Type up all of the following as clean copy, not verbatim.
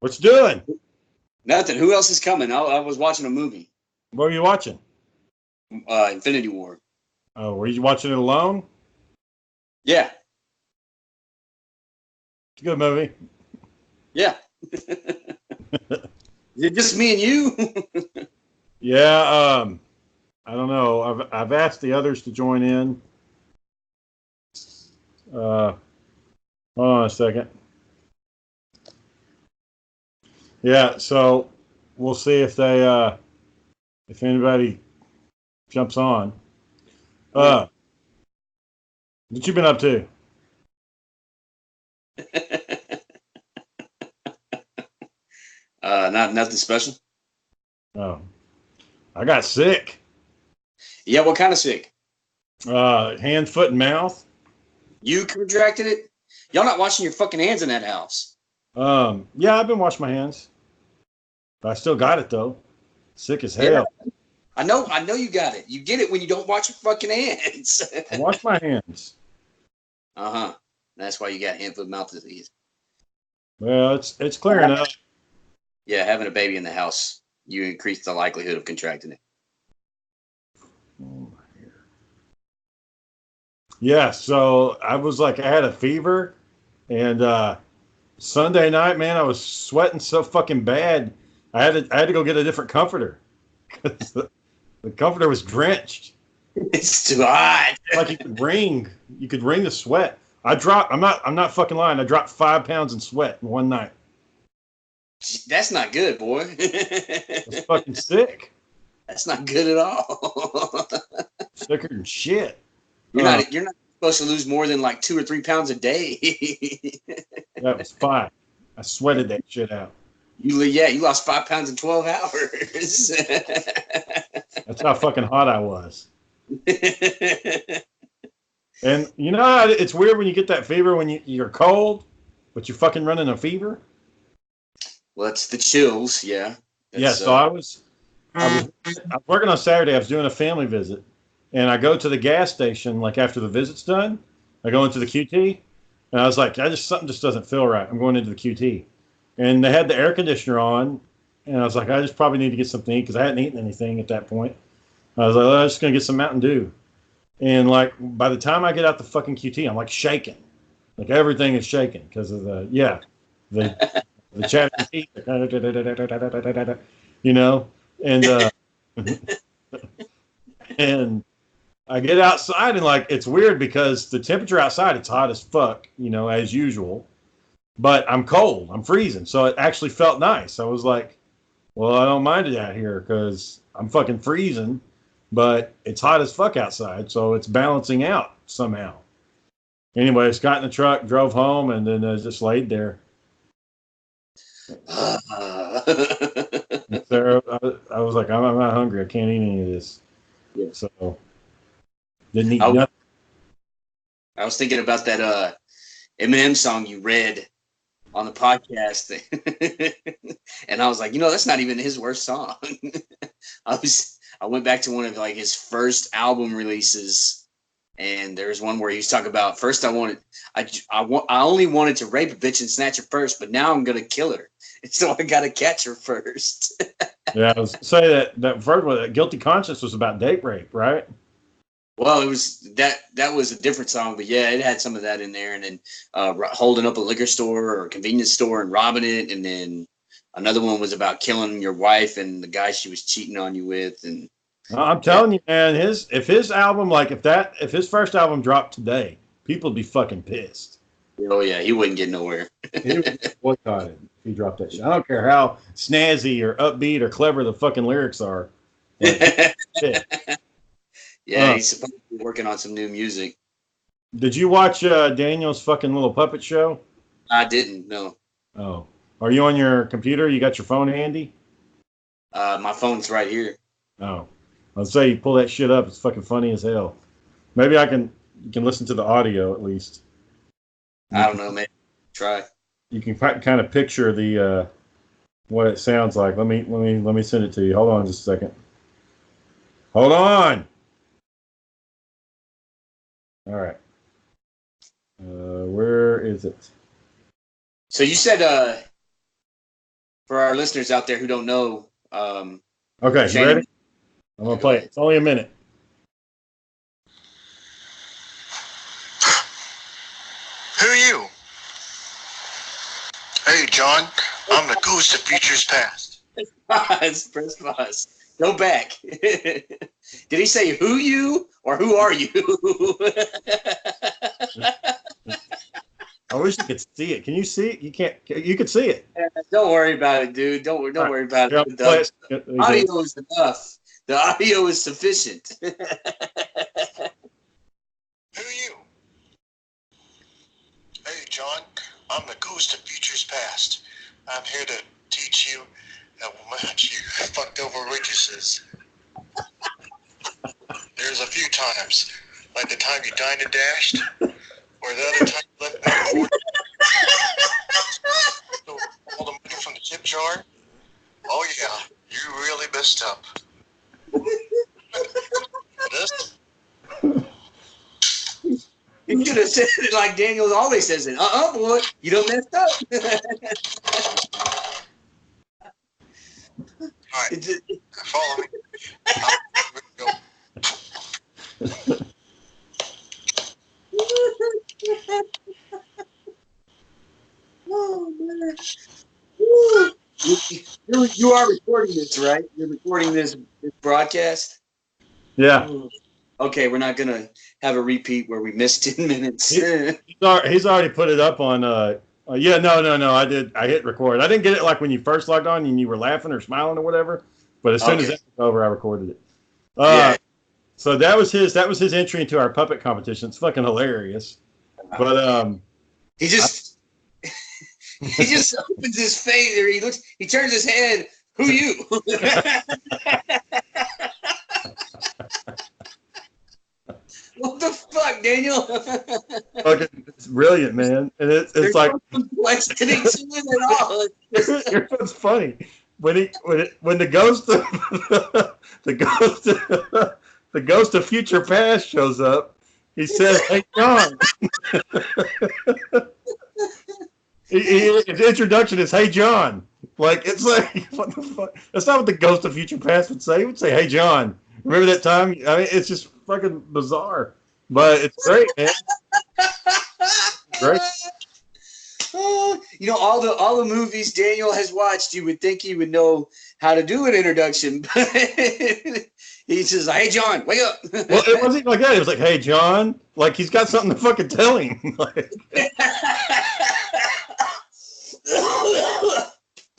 What's doing? Nothing. Who else is coming? I was watching a movie, What are you watching? Infinity War. Oh, were you watching it alone? Yeah, It's a good movie. yeah. Is it just me and you? Yeah. I don't know. I've asked the others to join in. Uh, hold on a second. Yeah. So we'll see if anybody jumps on. uh, Uh, what you been up to? not nothing special. Oh, I got sick. Yeah, what kind of sick? Hand, foot, and mouth. You contracted it? Y'all not washing your fucking hands in that house. Yeah, I've been washing my hands. I still got it though. Sick as Yeah, hell. I know you got it. You get it when you don't wash your fucking hands. I wash my hands. Uh-huh. That's why you got hand, foot, mouth disease. Well, it's clearing up. Yeah, having a baby in the house, you increase the likelihood of contracting it. Yeah, so I was like, I had a fever, and Sunday night, man, I was sweating so fucking bad. I had to go get a different comforter because the comforter was drenched. It's too hot. Like you could wring the sweat. I'm not fucking lying. I dropped 5 pounds in sweat in one night. That's not good, boy. I was fucking sick, That's not good at all. sicker than shit. you're not you're not supposed to lose more than like 2 or 3 pounds a day. That was 5. I sweated that shit out. You lost 5 pounds in 12 hours. That's how fucking hot I was. And you know how it's weird when you get that fever when you're cold, but you're fucking running a fever. Well, it's the chills, yeah. Yeah, That's so I was working on Saturday. I was doing a family visit, and I go to the gas station like after the visit's done. I go into the QT, and I was like, something just doesn't feel right. I'm going into the QT, and they had the air conditioner on, and I was like, I just probably need to get something to eat because I hadn't eaten anything at that point. I was like, well, I'm just gonna get some Mountain Dew, and like by the time I get out the fucking QT, I'm like shaking, like everything is shaking because of the the chattering teeth, you know, and and I get outside and like it's weird because the temperature outside it's hot as fuck, as usual, but I'm cold, I'm freezing, so it actually felt nice. I was like, well, I don't mind it out here because I'm fucking freezing, but it's hot as fuck outside, so it's balancing out somehow. Anyway, I just got in the truck, drove home, and then I just laid there. Sarah, I was like, I'm not hungry. I can't eat any of this. yeah. So didn't eat I, nothing. I was thinking about that Eminem song you read on the podcast, and I was like, that's not even his worst song. I went back to one of like his first album releases, and there's one where he was talking about first I only wanted to rape a bitch and snatch her first, but now I'm gonna kill her, so I gotta catch her first. Yeah, I was say that first one, that Guilty Conscience was about date rape, right? Well, it was that was a different song, but yeah, it had some of that in there, and then holding up a liquor store or a convenience store and robbing it, and then another one was about killing your wife and the guy she was cheating on you with, and I'm yeah, telling you, man, if his album, like if his first album dropped today, people would be fucking pissed. oh yeah, he wouldn't get nowhere. He would get boycotted if he dropped that shit. I don't care how snazzy or upbeat or clever the fucking lyrics are. Like, shit. Yeah, he's supposed to be working on some new music. Did you watch Daniel's fucking little puppet show? I didn't know. Oh, are you on your computer? You got your phone handy? My phone's right here. Oh, I'll say you pull that shit up. It's fucking funny as hell. Maybe you can listen to the audio at least. I You don't can know, maybe try. you can kind of picture the what it sounds like. Let me send it to you. Hold on just a second. Hold on. All right. Where is it? So you said our listeners out there who don't know. Okay, you ready? I'm gonna play it. It's only a minute. Who are you? Hey, John. I'm the ghost of futures past. Press pause. Go back. Did he say who you or who are you? I wish you could see it. Can you see it? You can't. You could see it. Don't worry about it, dude. Don't worry about it. The audio is enough. The audio is sufficient. Who are you? Hey, John. I'm the ghost of futures past. I'm here to teach you how much you fucked over waitresses. There's a few times, like the time you dined and dashed, or the other time you left me before. All the money from the tip jar. Oh yeah, you really messed up. This? You should have said it like Daniel always says it. Boy, you don't messed up. All right, follow me. Go. Oh man! You are recording this, right? You're recording this broadcast. Yeah. Okay, we're not gonna have a repeat where we missed 10 minutes. He's already put it up on. Yeah, no. I hit record. I didn't get it like when you first logged on and you were laughing or smiling or whatever. But as soon as that was over, I recorded it. Yeah. So that was his entry into our puppet competition. It's fucking hilarious. But he just opens his face, or he turns his head. Who you? What the fuck, Daniel? Fucking, it's brilliant, man. And it's like no complexity to it at all. It's funny when the ghost of future past shows up. He says, "Hey, John." His introduction is, "Hey, John." Like, it's like, what the fuck? That's not what the ghost of future past would say. He would say, "Hey, John. Remember that time?" I mean, it's just fucking bizarre, but it's great, man. Great. You know, all the movies Daniel has watched, you would think he would know how to do an introduction, but he says, "Hey, John, wake up." Well, it wasn't like that. It was like, "Hey, John," like he's got something to fucking tell him. Like,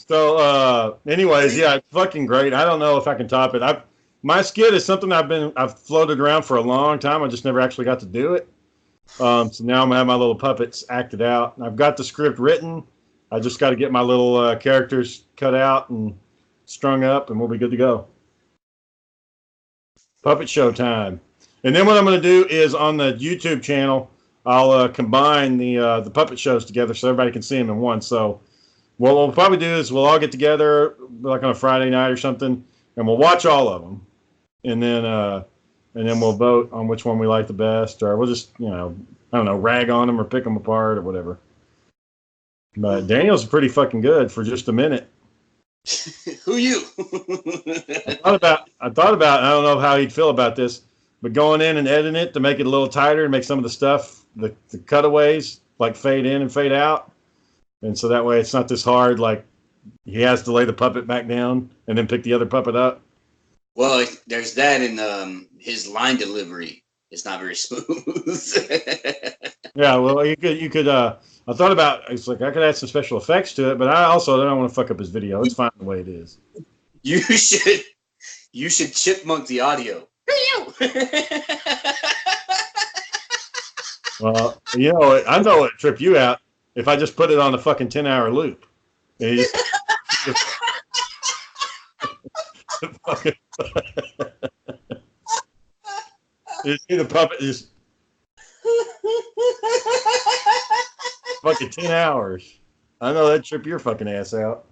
so, anyways, yeah, it's fucking great. I don't know if I can top it. My skit is something I've floated around for a long time. I just never actually got to do it. So now I'm gonna have my little puppets acted out. I've got the script written. I just got to get my little characters cut out and strung up, and we'll be good to go. Puppet show time. And then what I'm going to do is on the YouTube channel, I'll combine the puppet shows together so everybody can see them in one. So what we'll probably do is we'll all get together like on a Friday night or something, and we'll watch all of them, and then we'll vote on which one we like the best, or we'll just I don't know, rag on them or pick them apart or whatever. But Daniel's pretty fucking good for just a minute. Who you? I thought about. I don't know how he'd feel about this, but going in and editing it to make it a little tighter and make some of the stuff, the cutaways, like fade in and fade out, and so that way it's not this hard. Like he has to lay the puppet back down and then pick the other puppet up. Well, there's that in his line delivery. It's not very smooth. Yeah, well, you could. I thought about. It's like I could add some special effects to it, but I also don't want to fuck up his video. It's fine the way it is. You should chipmunk the audio. Well, I know it trip you out if I just put it on a fucking 10-hour loop. And you see the puppet just fucking 10 hours. I know that trip your fucking ass out.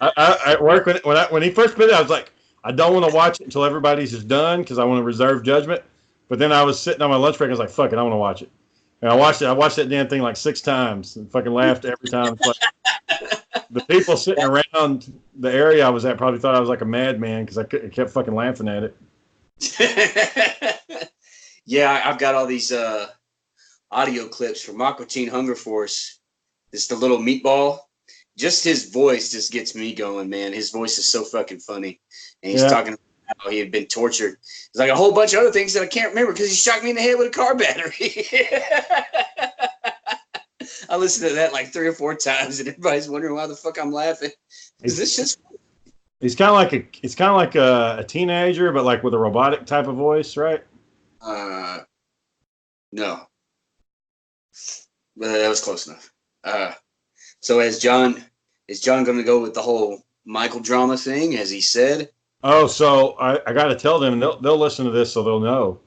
I work when he first put it, I was like, I don't want to watch it until everybody's just done because I want to reserve judgment. But then I was sitting on my lunch break. I was like, fuck it, I want to watch it. And I watched it. I watched that damn thing like 6 times and fucking laughed every time. It's like, the people sitting around the area I was at probably thought I was like a madman because I kept fucking laughing at it. Yeah, I've got all these audio clips from Aqua Teen Hunger Force. It's the little meatball. Just his voice just gets me going, man. His voice is so fucking funny. And he's talking about how he had been tortured. It's like a whole bunch of other things that I can't remember because he shot me in the head with a car battery. I listened to that like 3 or 4 times, and everybody's wondering why the fuck I'm laughing. Is this just? He's kind of like a teenager, but like with a robotic type of voice, right? No, but that was close enough. So is John going to go with the whole Michael drama thing, as he said? Oh, so I got to tell them, and they'll listen to this, so they'll know.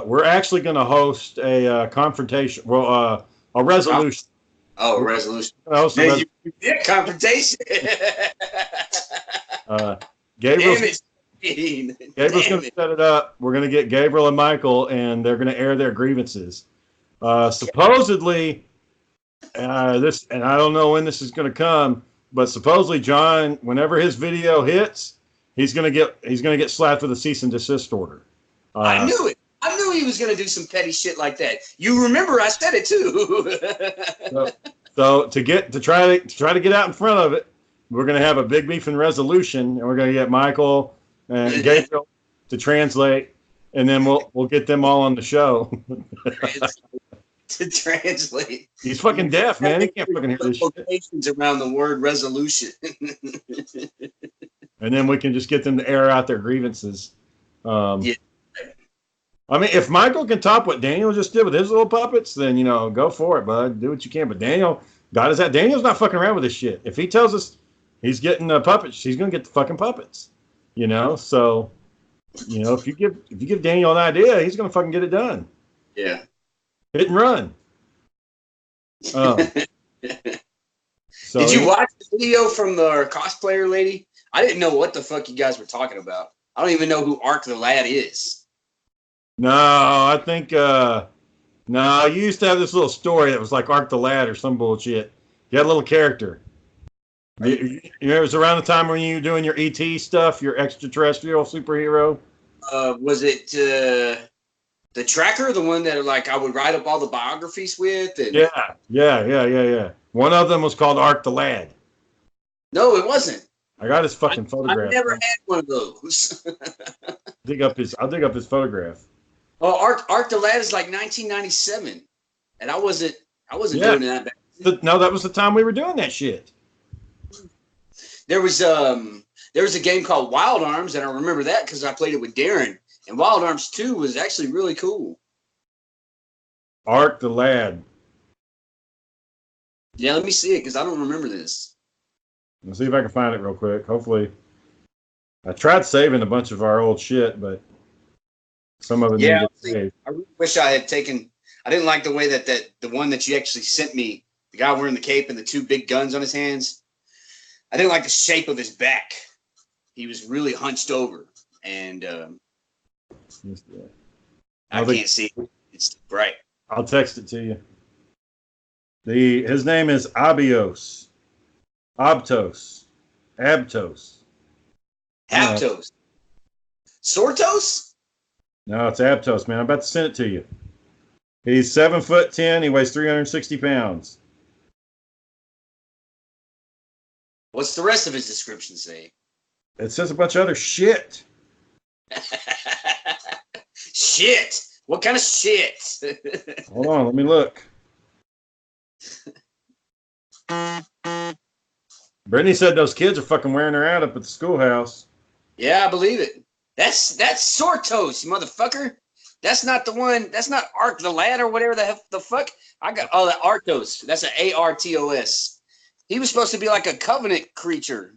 We're actually going to host a confrontation. Well, a resolution. Oh, a resolution. Confrontation. Gabriel's going to set it up. We're going to get Gabriel and Michael, and they're going to air their grievances. Supposedly, this, and I don't know when this is going to come, but supposedly John, whenever his video hits, he's going to get slapped with a cease and desist order. I knew it. I knew he was going to do some petty shit like that. You remember I said it too. so to try to get out in front of it, we're going to have a big beef and resolution, and we're going to get Michael and Gabriel to translate, and then we'll get them all on the show. To translate. He's fucking deaf, man. He can't fucking hear this shit. Around the word resolution. And then we can just get them to air out their grievances. Yeah. I mean, if Michael can top what Daniel just did with his little puppets, then, go for it, bud. Do what you can. But Daniel's not fucking around with this shit. If he tells us he's getting puppets, he's going to get the fucking puppets. So, if you give Daniel an idea, he's going to fucking get it done. Yeah. Hit and run. So, did you watch the video from the cosplayer lady? I didn't know what the fuck you guys were talking about. I don't even know who Ark the Lad is. No, I think you used to have this little story that was like Ark the Lad or some bullshit. You had a little character. It was around the time when you were doing your ET stuff, your extraterrestrial superhero. Was it the Tracker, the one that like I would write up all the biographies with? And... Yeah. One of them was called Ark the Lad. No, it wasn't. I got his fucking photograph. I never had one of those. I'll dig up his photograph. Well, Ark the Lad is like 1997, and I wasn't doing that back then. No, that was the time we were doing that shit. There was a game called Wild Arms, and I remember that because I played it with Darren. And Wild Arms 2 was actually really cool. Ark the Lad. Yeah, let me see it because I don't remember this. Let's see if I can find it real quick. Hopefully, I tried saving a bunch of our old shit, but some of it didn't get saved. I really wish I had taken. I didn't like the way that the one that you actually sent me, the guy wearing the cape and the 2 big guns on his hands. I didn't like the shape of his back. He was really hunched over, and I can't see. It's bright. I'll text it to you. His name is Abtos. Abtos. Sortos? No, it's Abtos, man. I'm about to send it to you. He's 7'10". He weighs 360 pounds. What's the rest of his description say? It says a bunch of other shit. Shit. What kind of shit? Hold on, let me look. Brittany said those kids are fucking wearing her out up at the schoolhouse. Yeah, I believe it. That's Sortos, you motherfucker. That's not the one. That's not Ark the Lad or whatever the fuck. The Artos. That's an Artos. He was supposed to be like a covenant creature,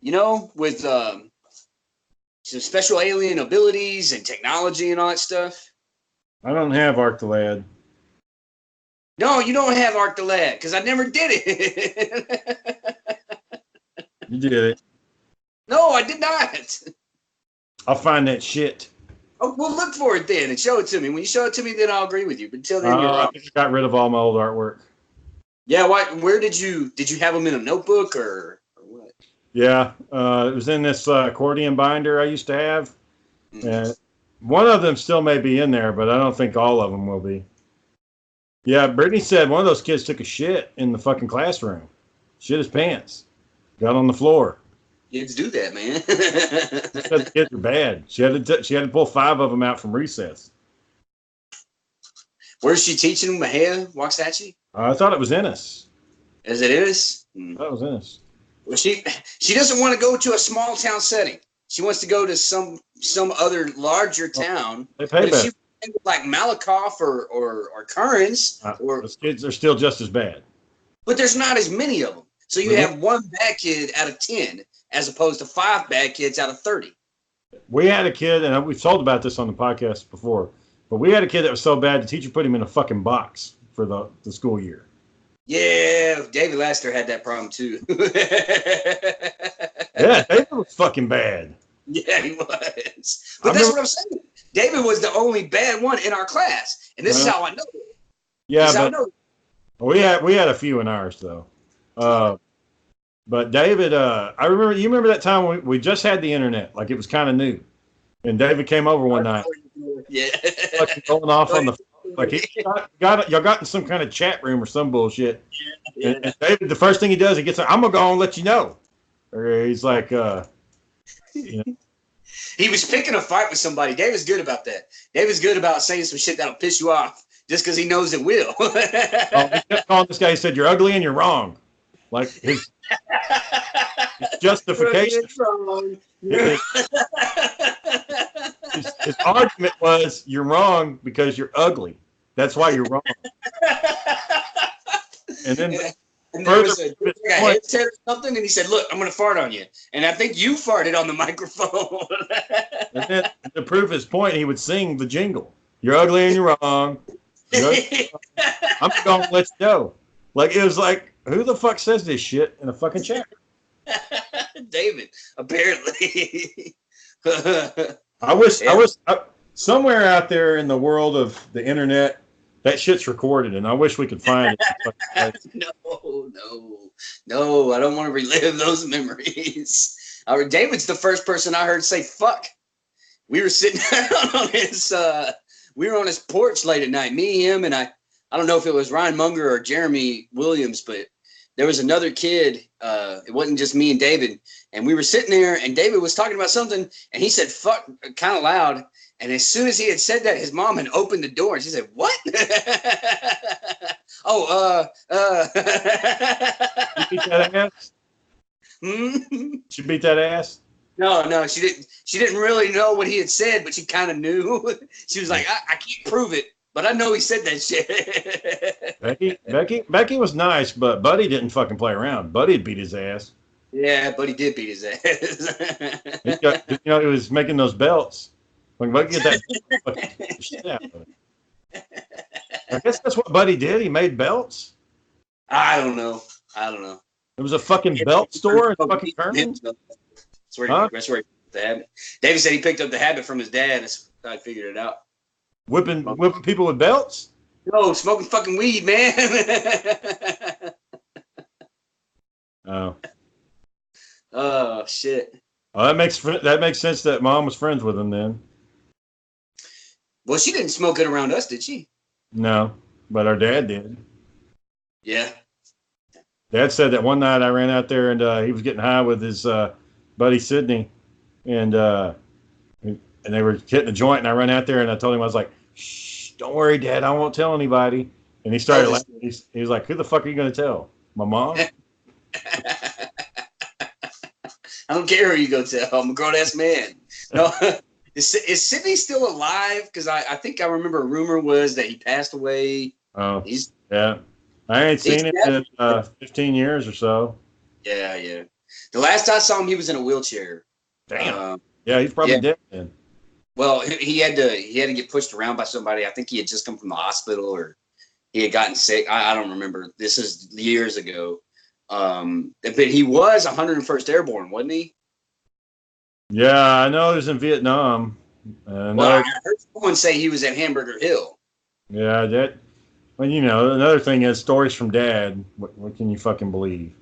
with some special alien abilities and technology and all that stuff. I don't have Ark the Lad. No, you don't have Ark the Lad because I never did it. You did it. No, I did not. I'll find that shit. Oh, well, look for it then and show it to me. When you show it to me, then I'll agree with you. But until then, you're I wrong. think I got rid of all my old artwork. Yeah, why? Where did you have them in a notebook or what? Yeah, it was in this accordion binder I used to have. Mm. And one of them still may be in there, but I don't think all of them will be. Yeah, Brittany said one of those kids took a shit in the fucking classroom. Shit his pants. Got on the floor. Kids do that, man. She said the kids are bad. She had to pull 5 of them out from recess. Where's she teaching them? Mahia Waxahachie? I thought it was Ennis. Is it Ennis? I thought it was Ennis. Well, she doesn't want to go to a small town setting. She wants to go to some other larger town. They pay better. She like Malakoff or Kearns, or those kids are still just as bad. but there's not as many of them. So you have one bad kid out of 10, as opposed to 5 bad kids out of 30. We had a kid, and we've told about this on the podcast before, but we had a kid that was so bad the teacher put him in a fucking box for the school year. Yeah, David Laster had that problem too. Yeah, David was fucking bad. Yeah, he was. But that's what I'm saying. David was the only bad one in our class, and this is how I know it. Yeah, but we had a few in ours though. But David, I remember. You remember that time we just had the internet, like it was kind of new, and David came over one night. Yeah, like going off on the like y'all got in some kind of chat room or some bullshit. Yeah. And David, the first thing he does, he gets, I'm gonna go and let you know. Or he's like, you know. He was picking a fight with somebody. David's good about that. David's good about saying some shit that'll piss you off just because he knows it will. He kept calling this guy. He said, "You're ugly and you're wrong." Like his justification. His argument was, "You're wrong because you're ugly. That's why you're wrong." And then there was a headset or something, and he said, "Look, I'm going to fart on you." And I think you farted on the microphone. And then to prove his point, he would sing the jingle. "You're ugly and you're wrong. I'm going to let you know." Like, it was like, who the fuck says this shit in a fucking chat? David, apparently. I wish somewhere out there in the world of the internet, that shit's recorded, and I wish we could find it. No, I don't want to relive those memories. David's the first person I heard say fuck. We were sitting on his porch late at night, me, him, and I don't know if it was Ryan Munger or Jeremy Williams, but there was another kid. It wasn't just me and David, and we were sitting there, and David was talking about something, and he said fuck kind of loud. And as soon as he had said that, his mom had opened the door, and she said, "What?" You beat that ass? She beat that ass? No, she didn't. She didn't really know what he had said, but she kind of knew. She was like, I can't prove it, but I know he said that shit. Becky was nice, but Buddy didn't fucking play around. Buddy beat his ass. Yeah, Buddy did beat his ass. He was making those belts. When Buddy get that shit out of it. I guess that's what Buddy did. He made belts. I don't know. It was a fucking belt store in fucking Kerman. That's where he picked up the habit. David said he picked up the habit from his dad. That's how I figured it out. Whipping people with belts? No, smoking fucking weed, man. Oh. Oh shit. Well, that makes sense that Mom was friends with him then. Well, she didn't smoke it around us, did she? No, but our dad did. Yeah. Dad said that one night I ran out there and he was getting high with his buddy Sidney, and they were hitting a joint, and I ran out there and I told him, I was like, "Shh, don't worry, Dad, I won't tell anybody." And he started laughing. He was like, "Who the fuck are you going to tell? My mom?" I don't care who you go tell. I'm a grown ass man. No, is Sidney still alive? Because I think I remember a rumor was that he passed away. Oh, yeah. I ain't seen him in 15 years or so. Yeah. The last I saw him, he was in a wheelchair. Damn. Yeah, he's probably dead then. Well, he had to get pushed around by somebody. I think he had just come from the hospital, or he had gotten sick. I don't remember. This is years ago. But he was 101st Airborne, wasn't he? Yeah, I know he was in Vietnam. Well, I heard someone say he was at Hamburger Hill. Yeah, that. Well, you know, another thing is stories from Dad. What can you fucking believe?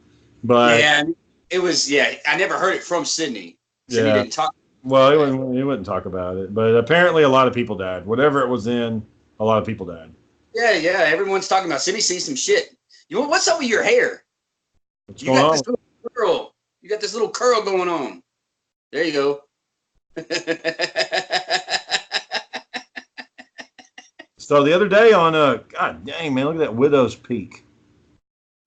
But yeah, it was. Yeah, I never heard it from Sydney. Sydney yeah, didn't talk. well, he wouldn't talk about it. But apparently, a lot of people died. Whatever it was in, a lot of people died. Yeah. Everyone's talking about Sydney sees some shit. What's up with your hair? What's You going got on? this little curl. You got this little curl going on. There you go. So the other day on God dang man, look at that Widow's Peak.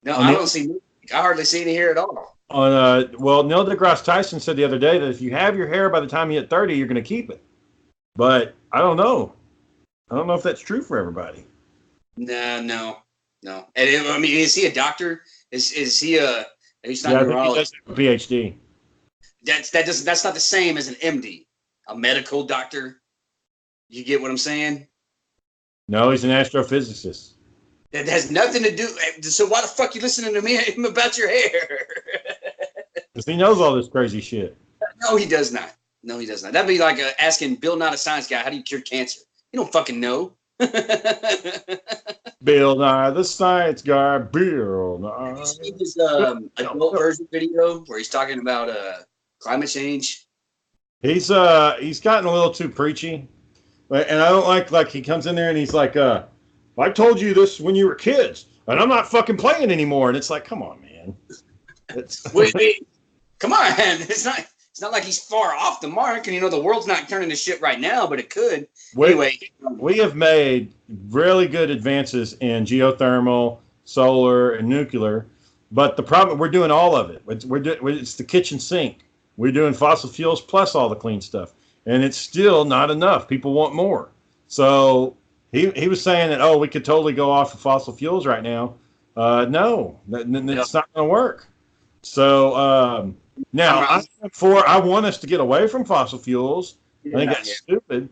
No, I don't see. I hardly see any hair at all. On well, Neil deGrasse Tyson said the other day that if you have your hair by the time you hit 30, you're going to keep it. But I don't know. I don't know if that's true for everybody. No. And I mean, is he a doctor? Is he a? He's not a neurologist. He does have a PhD. That's not the same as an MD, a medical doctor. You get what I'm saying? No, he's an astrophysicist. That has nothing to do. So why the fuck you listening to him about your hair? Because he knows all this crazy shit. No, he does not. That'd be like asking Bill, not a science guy, how do you cure cancer? You don't fucking know. Bill Nye, the science guy. Bill Nye. Have you seen his adult version video where he's talking about climate change? He's gotten a little too preachy, and I don't like he comes in there and he's like, I told you this when you were kids, and I'm not fucking playing anymore. And it's like, come on, man. Wait, come on. It's not like he's far off the mark, and the world's not turning to shit right now, but it could. Anyway, we have made really good advances in geothermal, solar, and nuclear, but the problem, we're doing all of it. It's the kitchen sink. We're doing fossil fuels plus all the clean stuff, and it's still not enough. People want more. So he was saying that, we could totally go off of fossil fuels right now. No, it's not going to work. So now I want us to get away from fossil fuels. I think that's stupid,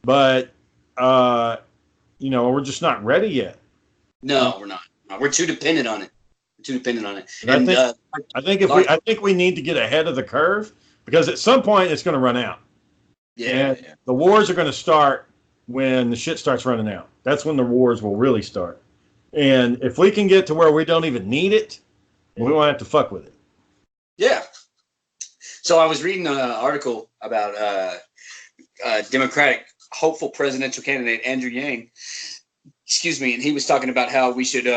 but we're just not ready yet. No, we're not. We're too dependent on it. I think we need to get ahead of the curve, because at some point it's going to run out. Yeah. The wars are going to start when the shit starts running out. That's when the wars will really start. And if we can get to where we don't even need it, we won't have to fuck with it. Yeah. So I was reading an article about Democratic hopeful presidential candidate Andrew Yang. Excuse me, and he was talking about how we should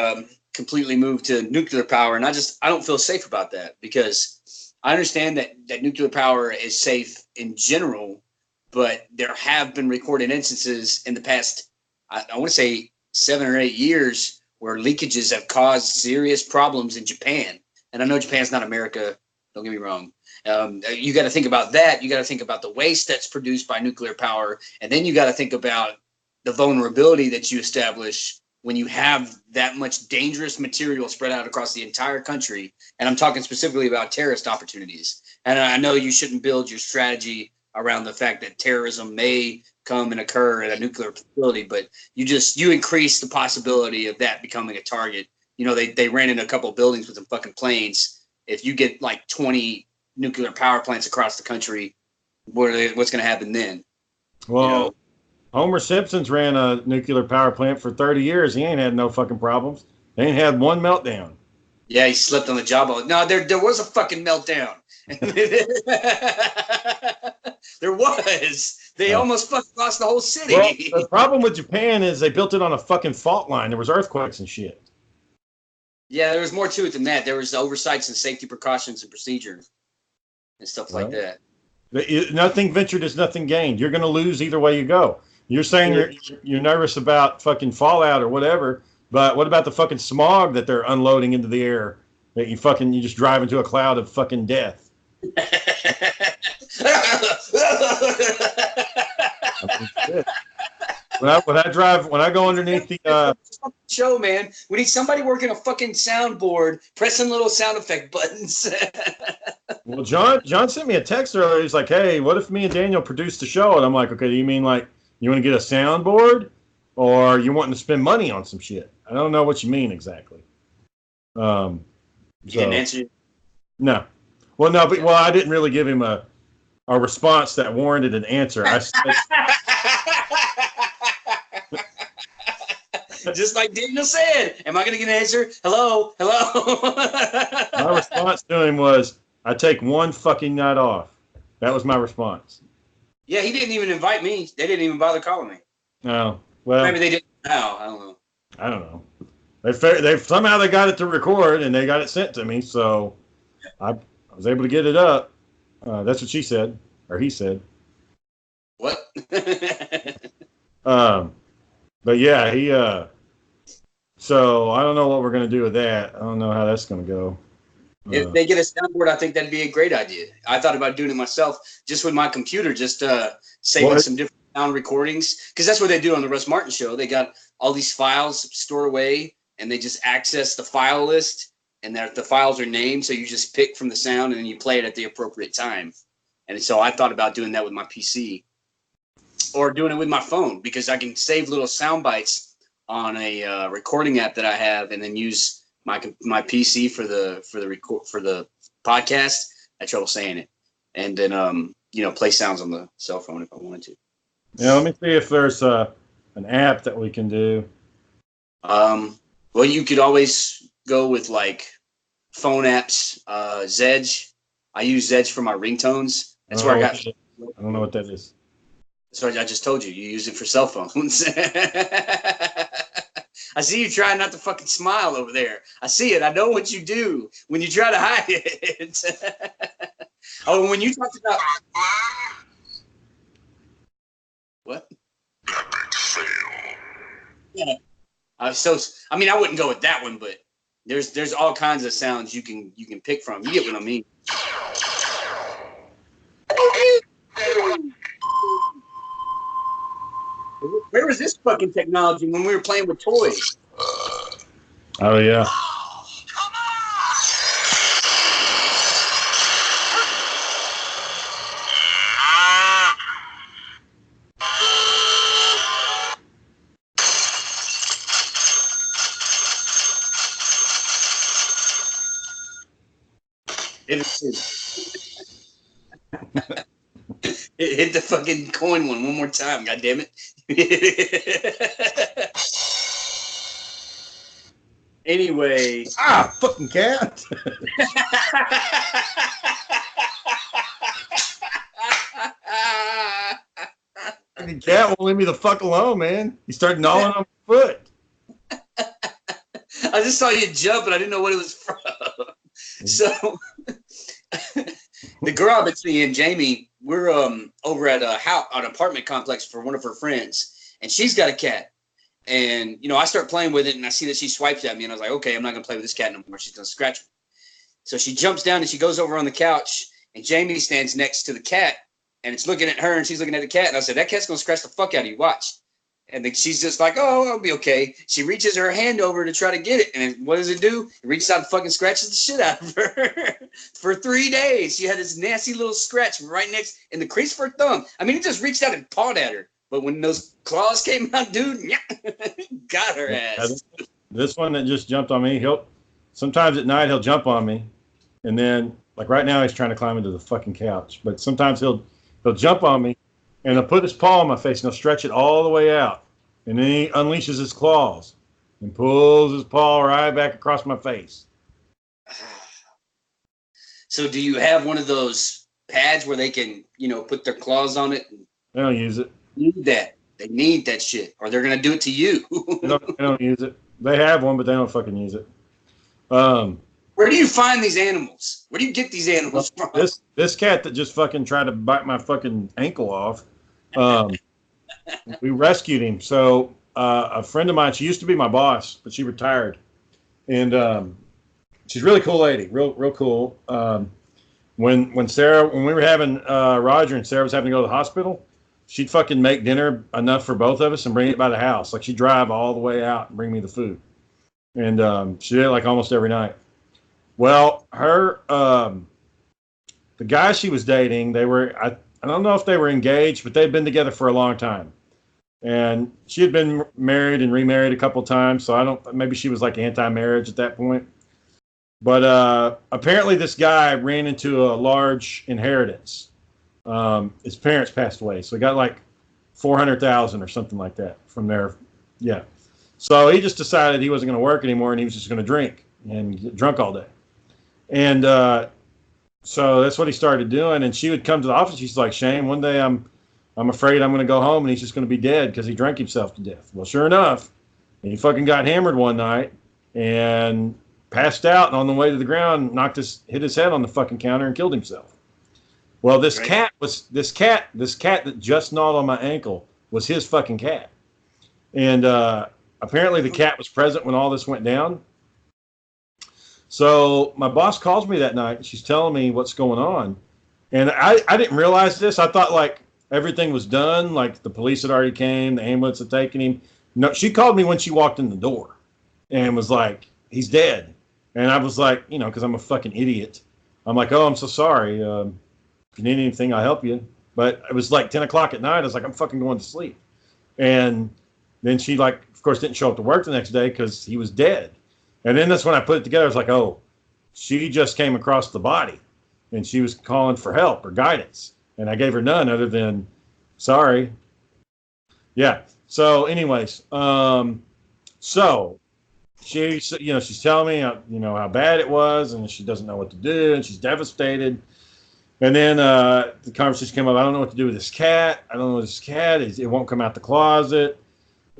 completely move to nuclear power, and I don't feel safe about that, because I understand that nuclear power is safe in general, but there have been recorded instances in the past, I want to say 7 or 8 years, where leakages have caused serious problems in Japan. And I know Japan's not America, don't get me wrong. You got to think about that. You got to think about the waste that's produced by nuclear power, and then you got to think about the vulnerability that you establish when you have that much dangerous material spread out across the entire country. And I'm talking specifically about terrorist opportunities. And I know you shouldn't build your strategy around the fact that terrorism may come and occur at a nuclear facility, but you increase the possibility of that becoming a target. They ran into a couple of buildings with some fucking planes. If you get like 20 nuclear power plants across the country, what's going to happen then? Well, Homer Simpson's ran a nuclear power plant for 30 years. He ain't had no fucking problems. He ain't had one meltdown. Yeah, he slept on the job. No, there was a fucking meltdown. There was. They almost fucking lost the whole city. Well, the problem with Japan is they built it on a fucking fault line. There was earthquakes and shit. Yeah, there was more to it than that. There was oversights and safety precautions and procedures and stuff like that. Nothing ventured is nothing gained. You're going to lose either way you go. You're saying you're nervous about fucking fallout or whatever, but what about the fucking smog that they're unloading into the air that you just drive into a cloud of fucking death? When I go underneath the show, man, we need somebody working a fucking soundboard, pressing little sound effect buttons. Well, John sent me a text earlier. He's like, "Hey, what if me and Daniel produced the show?" And I'm like, "Okay, do you mean like you want to get a soundboard, or you wanting to spend money on some shit?" I don't know what you mean exactly. You didn't answer. No. Well, no, but I didn't really give him a a response that warranted an answer. I said, just like Daniel said, am I going to get an answer? Hello, hello. my response to him was, I take one fucking night off. That was my response. Yeah, he didn't even invite me. They didn't even bother calling me. No, well, Maybe they didn't. No, I don't know. I don't know. They somehow they got it to record and they got it sent to me, so I was able to get it up. That's what she said, or he said. What? But yeah, he. So I don't know what we're gonna do with that. I don't know how that's gonna go. If they get a soundboard, I think that'd be a great idea. I thought about doing it myself, just with my computer, just saving some different sound recordings, because that's what they do on the Russ Martin Show. They got all these files stored away, and they just access the file list, and the files are named, so you just pick from the sound, and then you play it at the appropriate time. And so I thought about doing that with my PC, or doing it with my phone, because I can save little sound bites on a recording app that I have, and then use my PC for the podcast. I had trouble saying it, and then play sounds on the cell phone if I wanted to. Yeah, let me see if there's an app that we can do. Well, you could always go with like phone apps. Zedge. I use Zedge for my ringtones. That's where I got. I don't know what that is. Sorry, I just told you. You use it for cell phones. I see you trying not to fucking smile over there. I see it. I know what you do when you try to hide it. Oh, when you talked about what? Epic fail. Yeah. I wouldn't go with that one, but there's all kinds of sounds you can pick from. You get what I mean? Where was this fucking technology when we were playing with toys? Oh yeah. It hit the fucking coin one more time. God damn it! Anyway, fucking cat. Fucking cat won't leave me the fuck alone, man. He started gnawing on my foot. I just saw you jump, and I didn't know what it was from. So, the girl I've been seeing, Jamie, we're over at an apartment complex for one of her friends, and she's got a cat. And I start playing with it, and I see that she swipes at me, and I was like, okay, I'm not gonna play with this cat no more. She's gonna scratch me. So she jumps down and she goes over on the couch, and Jamie stands next to the cat, and it's looking at her, and she's looking at the cat, and I said, that cat's gonna scratch the fuck out of you. Watch. And then she's just like, oh, I'll be okay. She reaches her hand over to try to get it. And what does it do? It reaches out and fucking scratches the shit out of her. For 3 days, she had this nasty little scratch right next in the crease of her thumb. I mean, it just reached out and pawed at her. But when those claws came out, dude, got her ass. This one that just jumped on me, sometimes at night he'll jump on me. And then, like right now, he's trying to climb into the fucking couch. But sometimes he'll jump on me, and he'll put his paw on my face, and he'll stretch it all the way out. And then he unleashes his claws and pulls his paw right back across my face. So do you have one of those pads where they can, put their claws on it? They don't use it. Need that. They need that shit, or they're going to do it to you. they don't use it. They have one, but they don't fucking use it. Where do you find these animals? Where do you get these animals from? This cat that just fucking tried to bite my fucking ankle off. We rescued him. So a friend of mine, she used to be my boss, but she retired, and she's a really cool lady, real cool. When we were having Roger and Sarah was having to go to the hospital, she'd fucking make dinner enough for both of us and bring it by the house. Like she'd drive all the way out and bring me the food, and she did it like almost every night. Well, the guy she was dating, I don't know if they were engaged, but they'd been together for a long time. And she had been married and remarried a couple of times, so maybe she was like anti-marriage at that point. But apparently this guy ran into a large inheritance. His parents passed away, so he got like 400,000 or something like that from there. Yeah. So he just decided he wasn't going to work anymore, and he was just going to drink and get drunk all day. And so that's what he started doing. And she would come to the office. She's like, Shane, one day I'm afraid I'm going to go home and he's just going to be dead because he drank himself to death. Well, sure enough, he fucking got hammered one night and passed out, and on the way to the ground, hit his head on the fucking counter and killed himself. Well, this cat that just gnawed on my ankle was his fucking cat. And apparently the cat was present when all this went down. So my boss calls me that night. She's telling me what's going on. And I didn't realize this. I thought like everything was done. Like the police had already came. The ambulance had taken him. No, she called me when she walked in the door and was like, he's dead. And I was like, because I'm a fucking idiot. I'm like, oh, I'm so sorry. If you need anything, I'll help you. But it was like 10 o'clock at night. I was like, I'm fucking going to sleep. And then she, like, of course, didn't show up to work the next day because he was dead. And then that's when I put it together. I was like, oh, she just came across the body and she was calling for help or guidance. And I gave her none other than sorry. Yeah. So anyways, so she's telling me, how bad it was and she doesn't know what to do and she's devastated. And then the conversation came up, I don't know what to do with this cat. I don't know what this cat is. It won't come out the closet.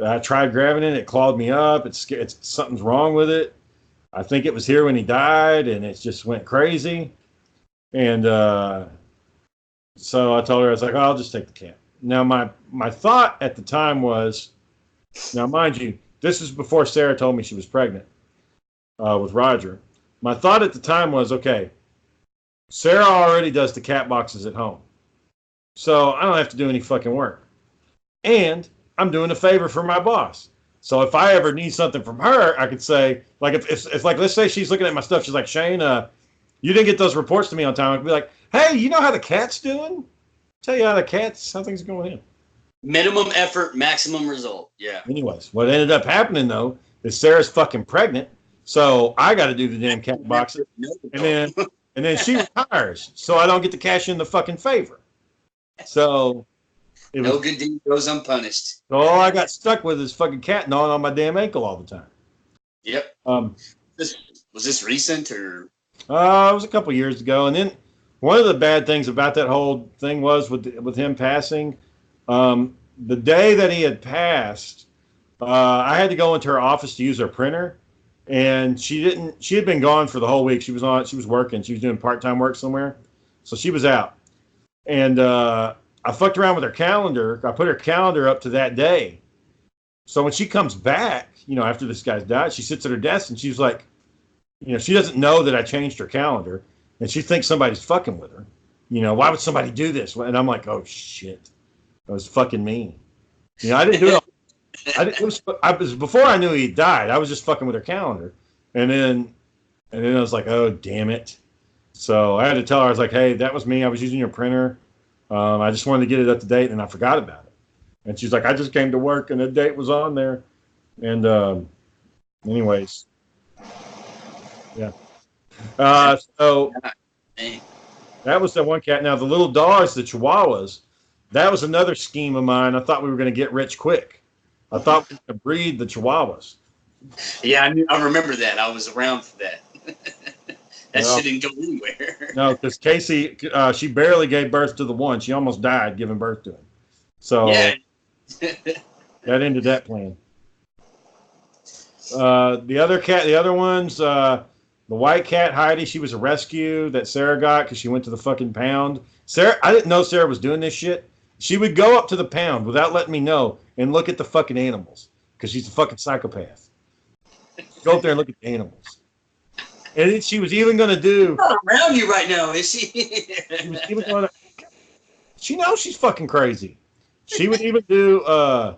I tried grabbing it. It clawed me up. It's something's wrong with it. I think it was here when he died, and it just went crazy. And so I told her, I was like, oh, I'll just take the cat. Now, my thought at the time was, now, mind you, this is before Sarah told me she was pregnant with Roger. My thought at the time was, okay, Sarah already does the cat boxes at home. So I don't have to do any fucking work. And I'm doing a favor for my boss. So if I ever need something from her, I could say, like, if it's like, let's say she's looking at my stuff. She's like, Shane, you didn't get those reports to me on time. I could be like, hey, you know how the cat's doing? Tell you how things are going in. Minimum effort, maximum result. Yeah. Anyways, what ended up happening, though, is Sarah's fucking pregnant. So I got to do the damn cat boxes. And then she retires. So I don't get to cash in the fucking favor. So... No good deed goes unpunished. So all I got stuck with is fucking cat gnawing on my damn ankle all the time. Yep. Was this recent or? It was a couple years ago, and then one of the bad things about that whole thing was with him passing. The day that he had passed, I had to go into her office to use her printer, and she had been gone for the whole week. She was working. She was doing part-time work somewhere, so she was out, and I fucked around with her calendar. I put her calendar up to that day. So when she comes back, after this guy's died, she sits at her desk and she's like, she doesn't know that I changed her calendar and she thinks somebody's fucking with her. Why would somebody do this? And I'm like, oh shit, that was fucking mean. I didn't do it. It was before I knew he died. I was just fucking with her calendar. And then I was like, oh, damn it. So I had to tell her, I was like, hey, that was me. I was using your printer. I just wanted to get it up to date, and I forgot about it. And she's like, I just came to work, and the date was on there. And anyways, yeah. So that was the one cat. Now, the little dogs, the Chihuahuas, that was another scheme of mine. I thought we were going to get rich quick. I thought we were going to breed the Chihuahuas. Yeah, I remember that. I was around for that. That shit didn't go anywhere. No, because Casey, she barely gave birth to the one. She almost died giving birth to him. So yeah. That ended that plan. The other ones, the white cat, Heidi, she was a rescue that Sarah got because she went to the fucking pound. I didn't know Sarah was doing this shit. She would go up to the pound without letting me know and look at the fucking animals because she's a fucking psychopath. Go up there and look at the animals. And then she was even going to do... Not around you right now, is she? She was even going to... She knows she's fucking crazy. She would even do... I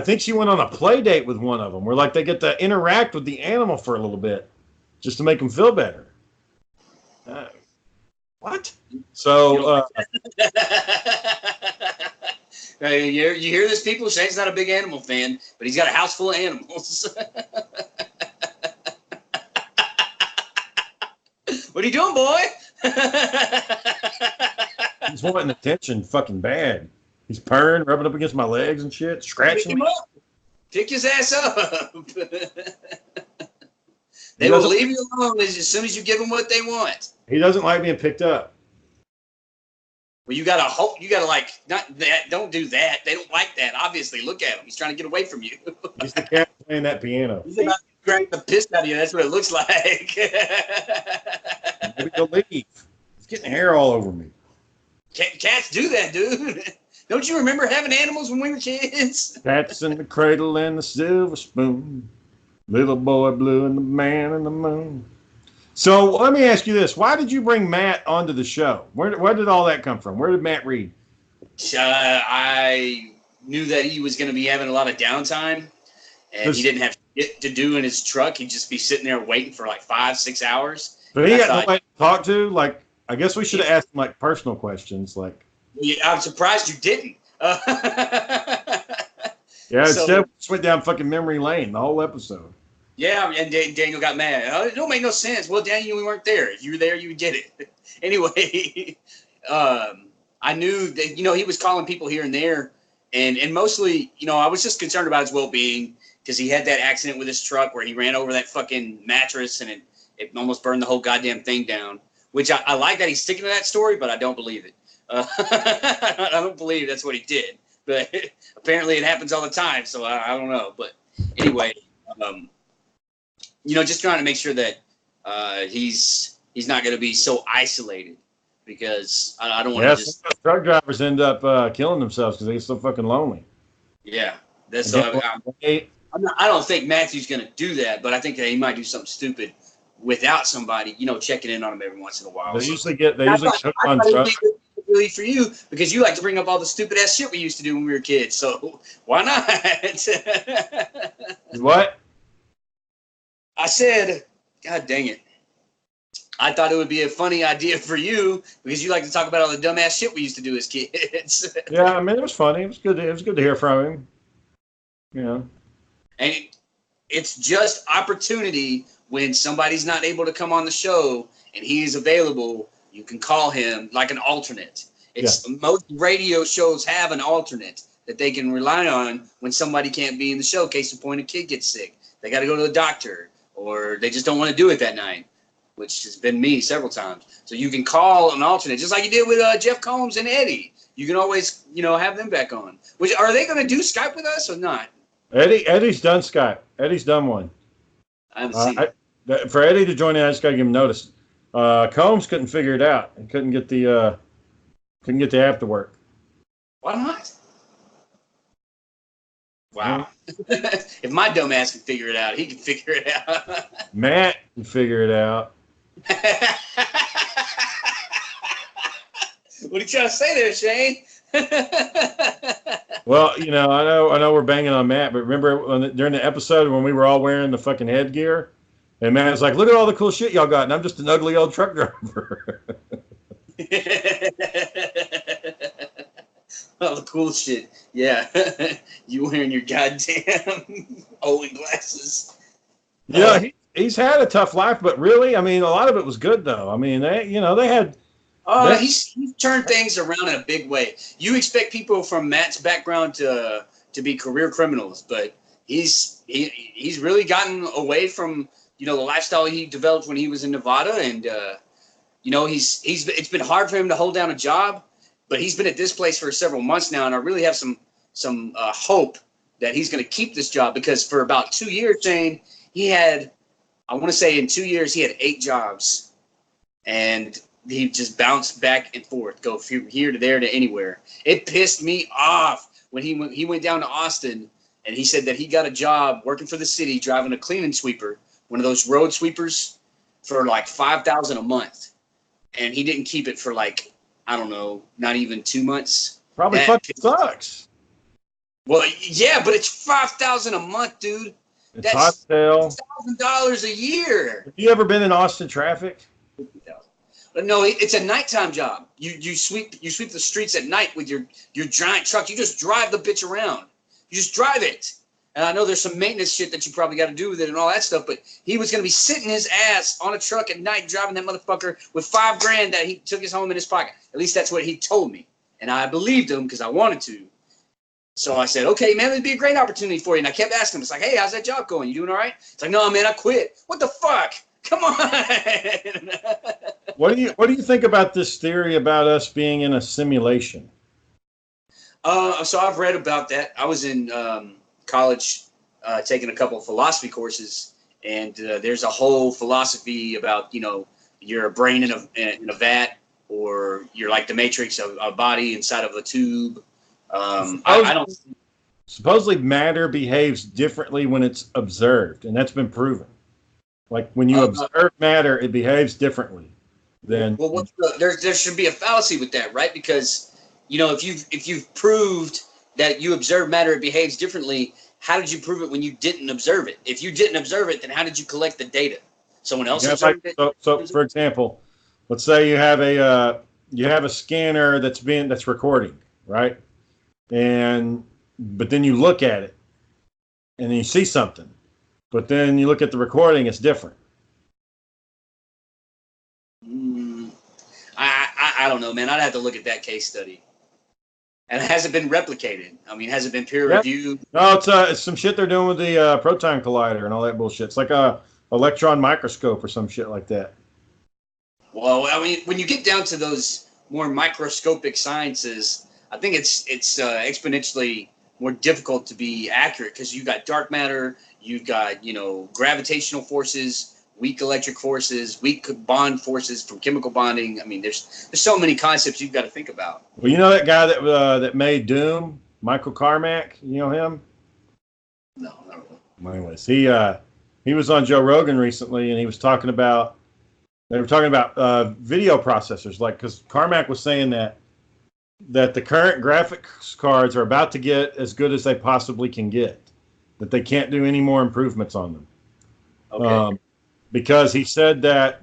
think she went on a play date with one of them where like they get to interact with the animal for a little bit just to make them feel better. What? So... you hear this, people? Shane's not a big animal fan, but he's got a house full of animals. What are you doing, boy? He's wanting attention fucking bad. He's purring, rubbing up against my legs and shit, Pick scratching him me. up. Pick his ass up. He They will doesn't, leave you alone as soon as you give them what they want. he doesn't like being picked up. Well, you gotta hope. You gotta like not that. Don't do that. They don't like that. Obviously, look at him. He's trying to get away from you. He's the cat playing that piano. He's about to crack the piss out of you. That's what it looks like. Maybe he'll leave. He's getting hair all over me. Cats do that, dude. Don't you remember having animals when we were kids? Cats in the cradle and the silver spoon. Little boy blue and the man in the moon. So let me ask you this. Why did you bring Matt onto the show? Where did all that come from? Where did Matt read? I knew that he was going to be having a lot of downtime, and he didn't have shit to do in his truck. He'd just be sitting there waiting for like 5-6 hours. So he got nobody to talk to? Like, I guess we should have asked him like personal questions. Like, I'm surprised you didn't. yeah, instead we just went down fucking memory lane the whole episode. Yeah, and Daniel got mad. It don't make no sense. Well, Daniel, we weren't there. If you were there, you would get it. Anyway, I knew that, he was calling people here and there. And mostly, I was just concerned about his well-being because he had that accident with his truck where he ran over that fucking mattress and it almost burned the whole goddamn thing down, which I like that he's sticking to that story, but I don't believe it. I don't believe that's what he did. But apparently it happens all the time, so I don't know. But anyway, just trying to make sure that he's not going to be so isolated because I don't want to just. Truck drivers end up killing themselves because they're so fucking lonely. Yeah, that's so. I don't think Matthew's going to do that, but I think that he might do something stupid without somebody, checking in on him every once in a while. They usually hook on trucks. Really for you because you like to bring up all the stupid ass shit we used to do when we were kids. So why not? What? I said, God dang it. I thought it would be a funny idea for you because you like to talk about all the dumbass shit we used to do as kids. Yeah, I mean, it was funny. It was good to hear from him. And it's just opportunity when somebody's not able to come on the show and he's available. You can call him like an alternate. Most radio shows have an alternate that they can rely on when somebody can't be in the show. Case in point, a kid gets sick. They got to go to the doctor or they just don't want to do it that night, which has been me several times. So you can call an alternate, just like you did with Jeff Combs and Eddie. You can always, have them back on. Which are they going to do Skype with us or not? Eddie's done Skype. Eddie's done one. I haven't seen it. For Eddie to join in, I just got to give him notice. Combs couldn't figure it out. He couldn't get the app to work. Why not? Wow. If my dumb ass can figure it out, he can figure it out. Matt can figure it out. What are you trying to say there, Shane? Well, I know we're banging on Matt, but remember during the episode when we were all wearing the fucking headgear? And Matt was like, look at all the cool shit y'all got, and I'm just an ugly old truck driver. All the cool shit. Yeah. You wearing your goddamn Owen glasses. Yeah, he's had a tough life, but really, I mean, a lot of it was good, though. I mean, they had... He's turned things around in a big way. You expect people from Matt's background to be career criminals, but he's really gotten away from... the lifestyle he developed when he was in Nevada, and it's been hard for him to hold down a job, but he's been at this place for several months now, and I really have some hope that he's going to keep this job because for about 2 years, Shane, I want to say in 2 years he had 8 jobs, and he just bounced back and forth, go from here to there to anywhere. It pissed me off when he went down to Austin, and he said that he got a job working for the city driving a cleaning sweeper. One of those road sweepers for like $5,000 a month. And he didn't keep it for like, I don't know, not even 2 months. Probably fucking sucks. Well, yeah, but it's $5,000 a month, dude. It's That's $1,000 a year. Have you ever been in Austin traffic? No, it's a nighttime job. You sweep the streets at night with your giant truck. You just drive the bitch around. You just drive it. And I know there's some maintenance shit that you probably got to do with it and all that stuff, but he was going to be sitting his ass on a truck at night driving that motherfucker with $5,000 that he took his home in his pocket. At least that's what he told me. And I believed him because I wanted to. So I said, okay, man, it'd be a great opportunity for you. And I kept asking him, it's like, hey, how's that job going? You doing all right? It's like, no, man, I quit. What the fuck? Come on. What do you think about this theory about us being in a simulation? So I've read about that. I was in college taking a couple of philosophy courses, and there's a whole philosophy about, you know, you're a brain in a vat, or you're like the Matrix, a body inside of a tube. I don't. Supposedly, matter behaves differently when it's observed, and that's been proven. Like when you observe matter, it behaves differently than. Well, there should be a fallacy with that, right? Because, you know, if you've proved that you observe matter, it behaves differently. How did you prove it when you didn't observe it? If you didn't observe it, then how did you collect the data? Someone else observed it. So, for example, let's say you have a scanner that's recording, right? But then you look at it, and then you see something, but then you look at the recording, it's different. I don't know, man. I'd have to look at that case study. And it hasn't been replicated. I mean, has it been peer reviewed? No, it's some shit they're doing with the proton collider and all that bullshit. It's like a electron microscope or some shit like that. Well, I mean, when you get down to those more microscopic sciences, I think it's exponentially more difficult to be accurate because you've got dark matter, you've got, you know, gravitational forces, weak electric forces, weak bond forces from chemical bonding. I mean, there's so many concepts you've got to think about. Well, you know that guy that made Doom, Michael Carmack. You know him? No, not really. Well, anyways, he was on Joe Rogan recently, and he was talking about video processors, like, because Carmack was saying that the current graphics cards are about to get as good as they possibly can get, that they can't do any more improvements on them. Okay. Because he said that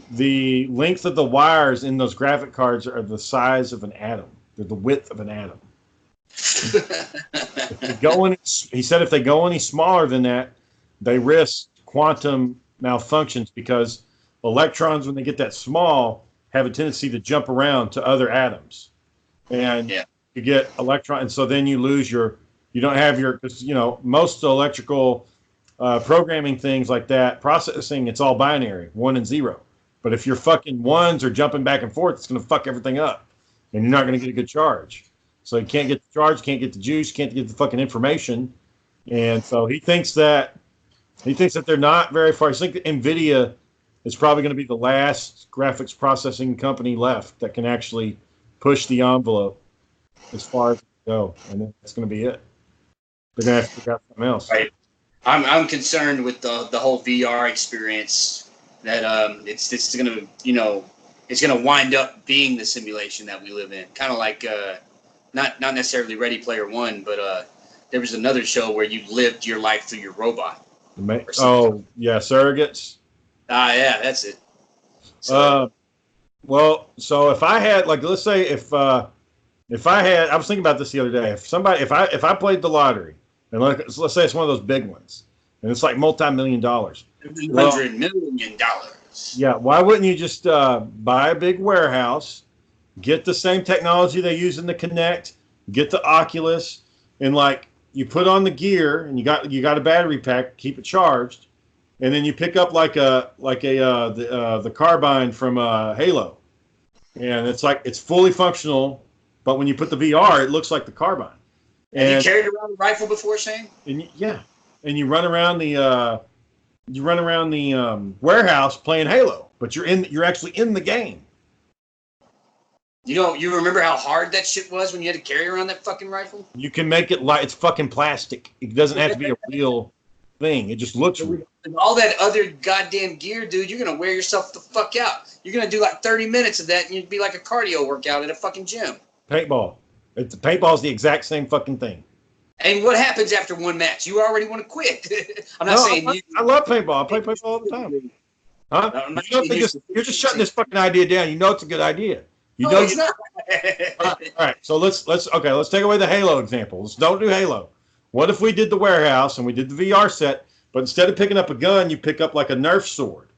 the length of the wires in those graphic cards are the size of an atom. They're the width of an atom. He said if they go any smaller than that, they risk quantum malfunctions because electrons, when they get that small, have a tendency to jump around to other atoms. And you get electron, and so then you lose you don't have because, you know, most electrical programming things like that, processing, it's all binary, 1 and 0. But if your fucking ones are jumping back and forth, it's going to fuck everything up, and you're not going to get a good charge. So you can't get the charge, can't get the juice, can't get the fucking information. And so he thinks that they're not very far. I think NVIDIA is probably going to be the last graphics processing company left that can actually push the envelope as far as it can go, and then that's going to be it. They're going to have to figure out something else. Right. I'm concerned with the whole VR experience that it's going to, you know, it's going to wind up being the simulation that we live in. Kind of like not necessarily Ready Player One, but there was another show where you lived your life through your robot. Oh yeah, Surrogates. Yeah, that's it. So, well, so if I had, like, let's say if I had, I was thinking about this the other day. If I played the lottery, and let's say it's one of those big ones, and it's like $multi-million. $100 million. Yeah, why wouldn't you just buy a big warehouse, get the same technology they use in the Kinect, get the Oculus, and like you put on the gear, and you got a battery pack, keep it charged, and then you pick up the carbine from Halo, and it's fully functional, but when you put the VR, it looks like the carbine. And you carried around a rifle before, Shane? And and you run around the warehouse playing Halo, but you're actually in the game. You remember how hard that shit was when you had to carry around that fucking rifle? You can make it it's fucking plastic. It doesn't have to be a real thing. It just looks real. And all that other goddamn gear, dude, you're gonna wear yourself the fuck out. You're gonna do like 30 minutes of that, and you'd be like a cardio workout at a fucking gym. Paintball. Paintball's the exact same fucking thing. And what happens after one match? You already want to quit. I'm not saying you. I love paintball. I play paintball all the time. Huh? You're just shutting this fucking idea down. You know it's a good idea. It's not. All right. So let's take away the Halo examples. Don't do Halo. What if we did the warehouse and we did the VR set, but instead of picking up a gun, you pick up like a Nerf sword,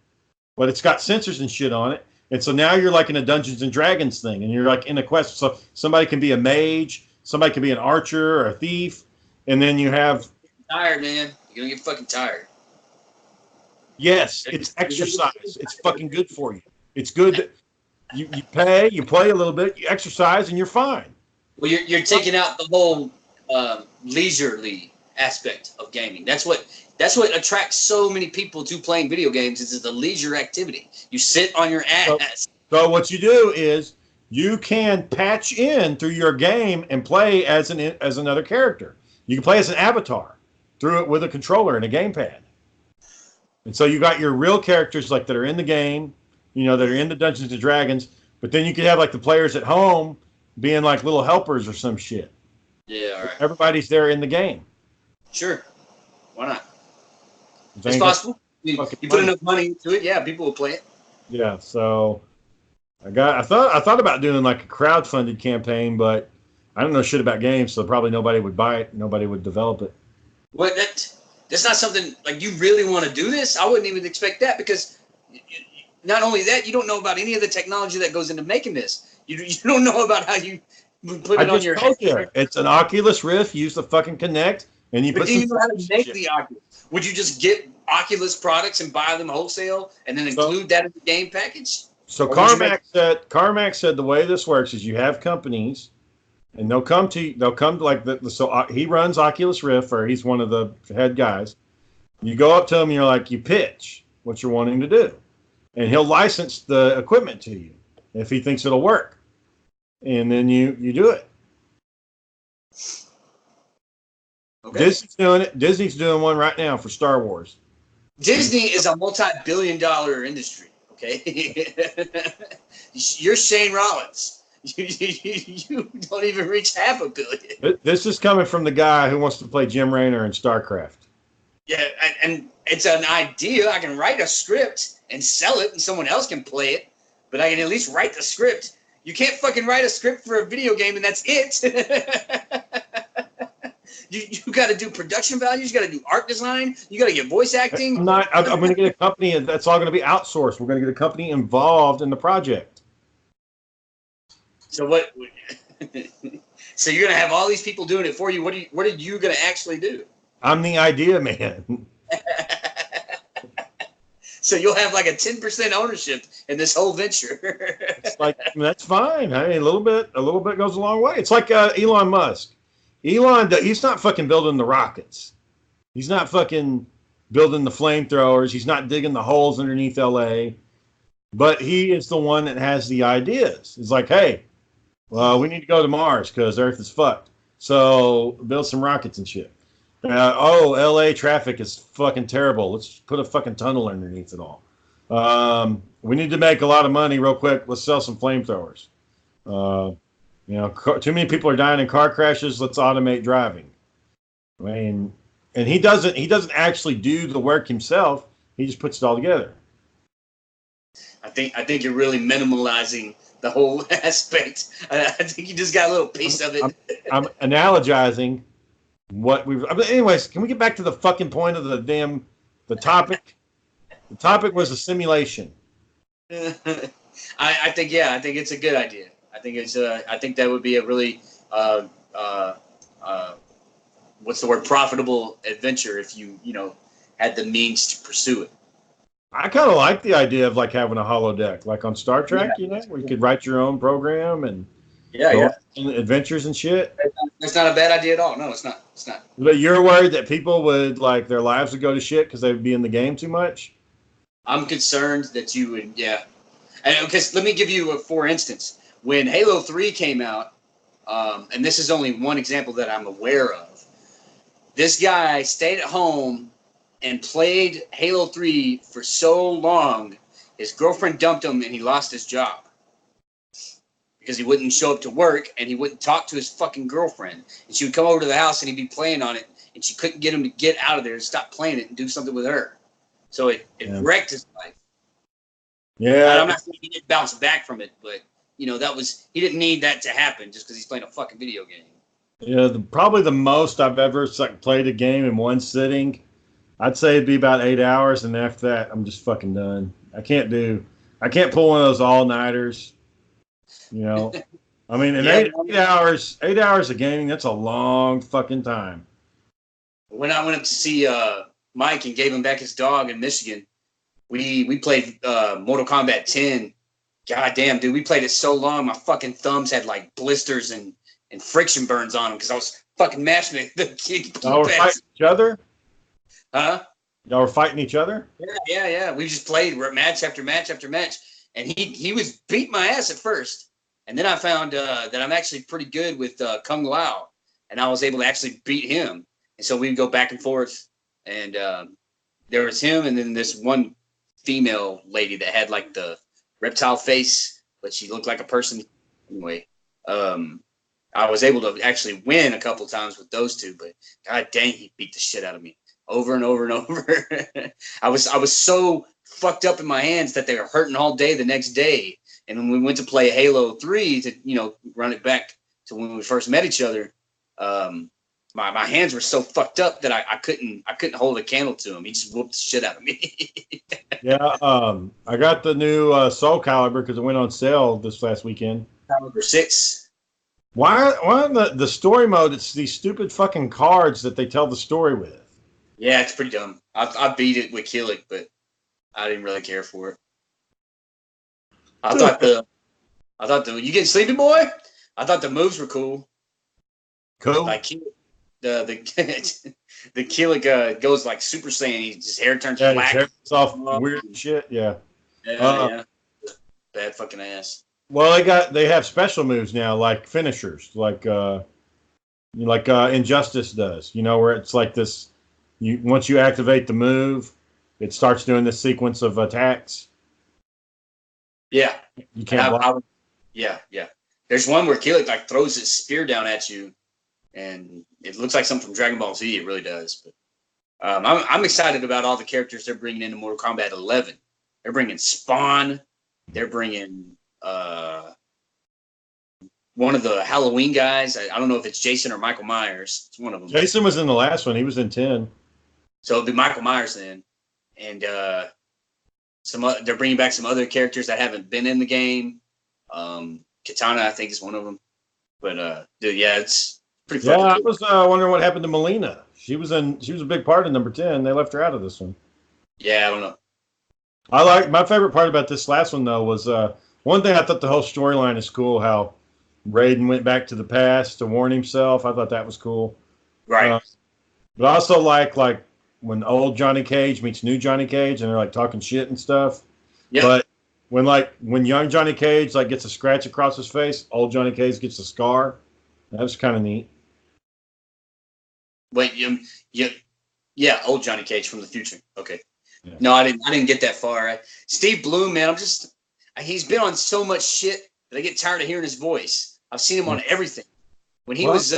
but it's got sensors and shit on it. And so now you're like in a Dungeons and Dragons thing, and you're like in a quest. So somebody can be a mage, somebody can be an archer or a thief, and then you have. Tired, man. You're gonna get fucking tired. Yes, it's exercise. It's fucking good for you. It's good that you pay, you play a little bit, you exercise, and you're fine. Well, you're taking out the whole leisurely aspect of gaming. That's what attracts so many people to playing video games. Is the leisure activity. You sit on your ass. So what you do is you can patch in through your game and play as another character. You can play as an avatar through it with a controller and a gamepad. And so you got your real characters like that are in the game, you know, that are in the Dungeons and Dragons. But then you could have like the players at home being like little helpers or some shit. Yeah, all right. Everybody's there in the game. Sure. Why not? It's possible. You put enough money into it, yeah, people will play it. Yeah, so I thought about doing like a crowdfunded campaign, but I don't know shit about games, so probably nobody would buy it, nobody would develop it. What that's not something like you really want to do this. I wouldn't even expect that because not only that, you don't know about any of the technology that goes into making this. You don't know about how you put it on your head. It's an Oculus Rift. Use the fucking Connect, and you but put. Do you know how to make the Oculus? Would you just get Oculus products and buy them wholesale, and then include that in the game package? So Carmack said the way this works is you have companies, and they'll come like the so he runs Oculus Rift, or he's one of the head guys. You go up to him, and you're like, you pitch what you're wanting to do, and he'll license the equipment to you if he thinks it'll work, and then you do it. Okay. Disney's doing it. Disney's doing one right now for Star Wars. Disney is a multi-billion-dollar industry. Okay, you're Shane Rollins. You don't even reach $500 million. This is coming from the guy who wants to play Jim Raynor in StarCraft. Yeah, and it's an idea. I can write a script and sell it, and someone else can play it. But I can at least write the script. You can't fucking write a script for a video game, and that's it. You got to do production values. You got to do art design. You got to get voice acting. I'm going to get a company that's all going to be outsourced. We're going to get a company involved in the project. So what? So you're going to have all these people doing it for you. What are you going to actually do? I'm the idea man. So you'll have like a 10% ownership in this whole venture. It's like, that's fine. I mean, a little bit goes a long way. It's like Elon Musk. He's not fucking building the rockets. He's not fucking building the flamethrowers. He's not digging the holes underneath LA. But he is the one that has the ideas. It's like, hey, well, we need to go to Mars because Earth is fucked. So build some rockets and shit. LA traffic is fucking terrible. Let's put a fucking tunnel underneath it all. We need to make a lot of money real quick. Let's sell some flamethrowers. Too many people are dying in car crashes. Let's automate driving. I mean, and he doesn't actually do the work himself. He just puts it all together. I think you're really minimalizing the whole aspect. I think you just got a little piece of it. I'm analogizing what we've. Anyways, can we get back to the fucking point of the topic? The topic was a simulation. I think it's a good idea. I think that would be a really what's the word, profitable adventure if you had the means to pursue it. I kind of like the idea of like having a holodeck, like on Star Trek, where you could write your own program and go on adventures and shit. That's not a bad idea at all. No, it's not. It's not. But you're worried that people would like their lives would go to shit because they would be in the game too much? I'm concerned that you would, And because let me give you for instance, when Halo 3 came out, and this is only one example that I'm aware of, this guy stayed at home and played Halo 3 for so long, his girlfriend dumped him and he lost his job. Because he wouldn't show up to work and he wouldn't talk to his fucking girlfriend. And she would come over to the house and he'd be playing on it and she couldn't get him to get out of there and stop playing it and do something with her. So it wrecked his life. Yeah. And I'm not saying he didn't bounce back from it, but he didn't need that to happen just because he's playing a fucking video game. Yeah, probably the most I've ever played a game in one sitting. I'd say it'd be about 8 hours, and after that, I'm just fucking done. I can't pull one of those all nighters. You know, I mean, in Yeah, 8 hours of gaming, that's a long fucking time. when I went up to see Mike and gave him back his dog in Michigan, we played Mortal Kombat 10. God damn, dude, we played it so long, my fucking thumbs had like blisters and friction burns on them because I was fucking mashing the Y'all were fighting each other. Huh? Y'all were fighting each other. Yeah. We just played match after match after match, and he was beating my ass at first, and then I found that I'm actually pretty good with Kung Lao, and I was able to actually beat him, and so we'd go back and forth, and there was him, and then this one female lady that had like the reptile face, but she looked like a person. Anyway, I was able to actually win a couple times with those two, but god dang, he beat the shit out of me over and over and over. I was so fucked up in my hands that they were hurting all day the next day. And when we went to play Halo 3 to run it back to when we first met each other, my hands were so fucked up that I couldn't hold a candle to him. He just whooped the shit out of me. Yeah, I got the new Soul Calibur because it went on sale this last weekend. Caliber 6. Why the story mode? It's these stupid fucking cards that they tell the story with. Yeah, it's pretty dumb. I beat it with Killick, but I didn't really care for it. I thought the you getting sleepy, boy? I thought the moves were cool. Cool. Like the the Killick goes like Super Saiyan. His hair turns black. His hair is off weird shit. Yeah. Yeah. Bad fucking ass. Well, they have special moves now, like finishers, like Injustice does. You know, where it's like this. Once you activate the move, it starts doing this sequence of attacks. Yeah. You can't block. Yeah. There's one where Killick like throws his spear down at you, and it looks like something from Dragon Ball Z. It really does. But I'm excited about all the characters they're bringing into Mortal Kombat 11. They're bringing Spawn. They're bringing one of the Halloween guys. I don't know if it's Jason or Michael Myers. It's one of them. Jason was in the last one. He was in 10. So it'll be Michael Myers then. And they're bringing back some other characters that haven't been in the game. Katana, I think, is one of them. But dude, yeah, it's pretty fucking cool. I was wondering what happened to Melina. She was a big part of number 10. They left her out of this one. Yeah, I don't know. My favorite part about this last one though was one thing. I thought the whole storyline is cool. How Raiden went back to the past to warn himself. I thought that was cool. Right. But I also like when old Johnny Cage meets new Johnny Cage and they're like talking shit and stuff. Yeah. But when young Johnny Cage like gets a scratch across his face, old Johnny Cage gets a scar. That was kind of neat. Wait, yeah, old Johnny Cage from the future. Okay. Yeah. No, I didn't get that far. Steve Bloom, man, he's been on so much shit that I get tired of hearing his voice. I've seen him on everything. When he was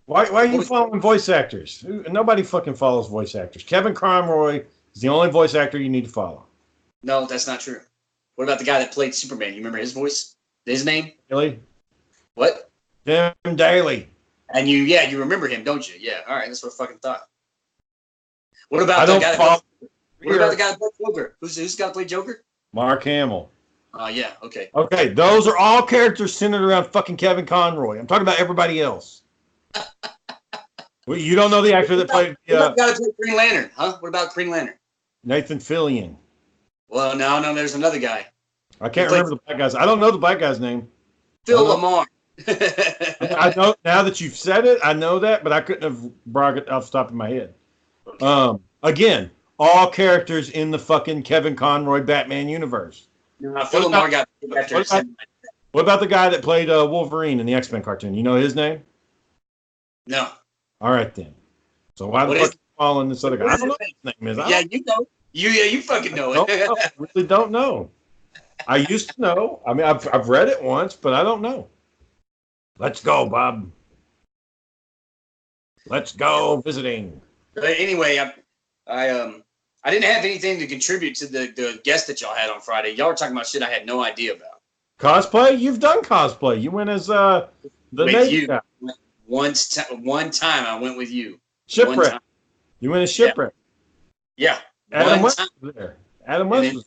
why are you following voice actors? Nobody fucking follows voice actors. Kevin Conroy is the only voice actor you need to follow. No, that's not true. What about the guy that played Superman? You remember his voice? His name? Daly. What? Tim Daly. And you remember him, don't you? Yeah. All right, that's what I fucking thought. What about the guy that played Joker? Who's the guy that played Joker? Mark Hamill. Yeah, okay. Okay, those are all characters centered around fucking Kevin Conroy. I'm talking about everybody else. Well, you don't know the actor that played... What about the guy that played Green Lantern, huh? What about Green Lantern? Nathan Fillion. Well, no, there's another guy. I can't remember the black guy's... I don't know the black guy's name. Phil Lamar. I know, now that you've said it, I know that, but I couldn't have brought it off the top of my head. Okay. Again, all characters in the fucking Kevin Conroy Batman universe. Phil Lamar got what about the guy that played Wolverine in the X-Men cartoon? You know his name? No. All right, then. So why the fuck are you following this other guy? I don't know what his name is. Yeah, you know. You fucking know it. I really don't know. I used to know. I mean, I've read it once, but I don't know. Let's go, Bob. Let's go visiting. But anyway, I didn't have anything to contribute to the guest that y'all had on Friday. Y'all were talking about shit I had no idea about. Cosplay? You've done cosplay. You went as the Navy guy. One time I went with you. Shipwreck. You went to Shipwreck. Yeah. Adam West was there. Adam West was.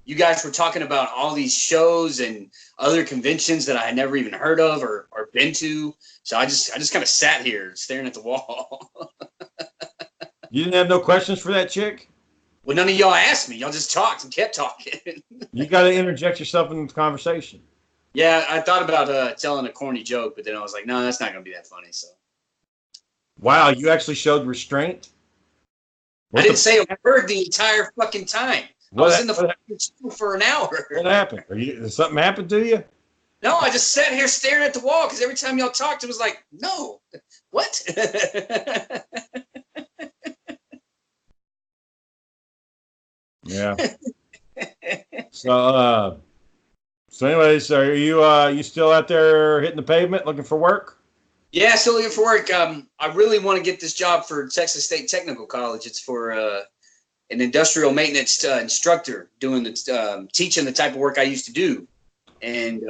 You guys were talking about all these shows and other conventions that I had never even heard of or been to. So I just kind of sat here staring at the wall. You didn't have no questions for that chick? Well, none of y'all asked me. Y'all just talked and kept talking. You got to interject yourself in the conversation. Yeah, I thought about telling a corny joke, but then I was like, no, that's not going to be that funny. So. Wow, you actually showed restraint? I didn't say a word the entire fucking time. I was in the fucking school for an hour. What happened? Did something happen to you? No, I just sat here staring at the wall because every time y'all talked, it was like, no, what? Yeah. So anyways, are you still out there hitting the pavement looking for work? Yeah, still looking for work. I really want to get this job for Texas State Technical College. It's for an industrial maintenance instructor doing the teaching the type of work I used to do. And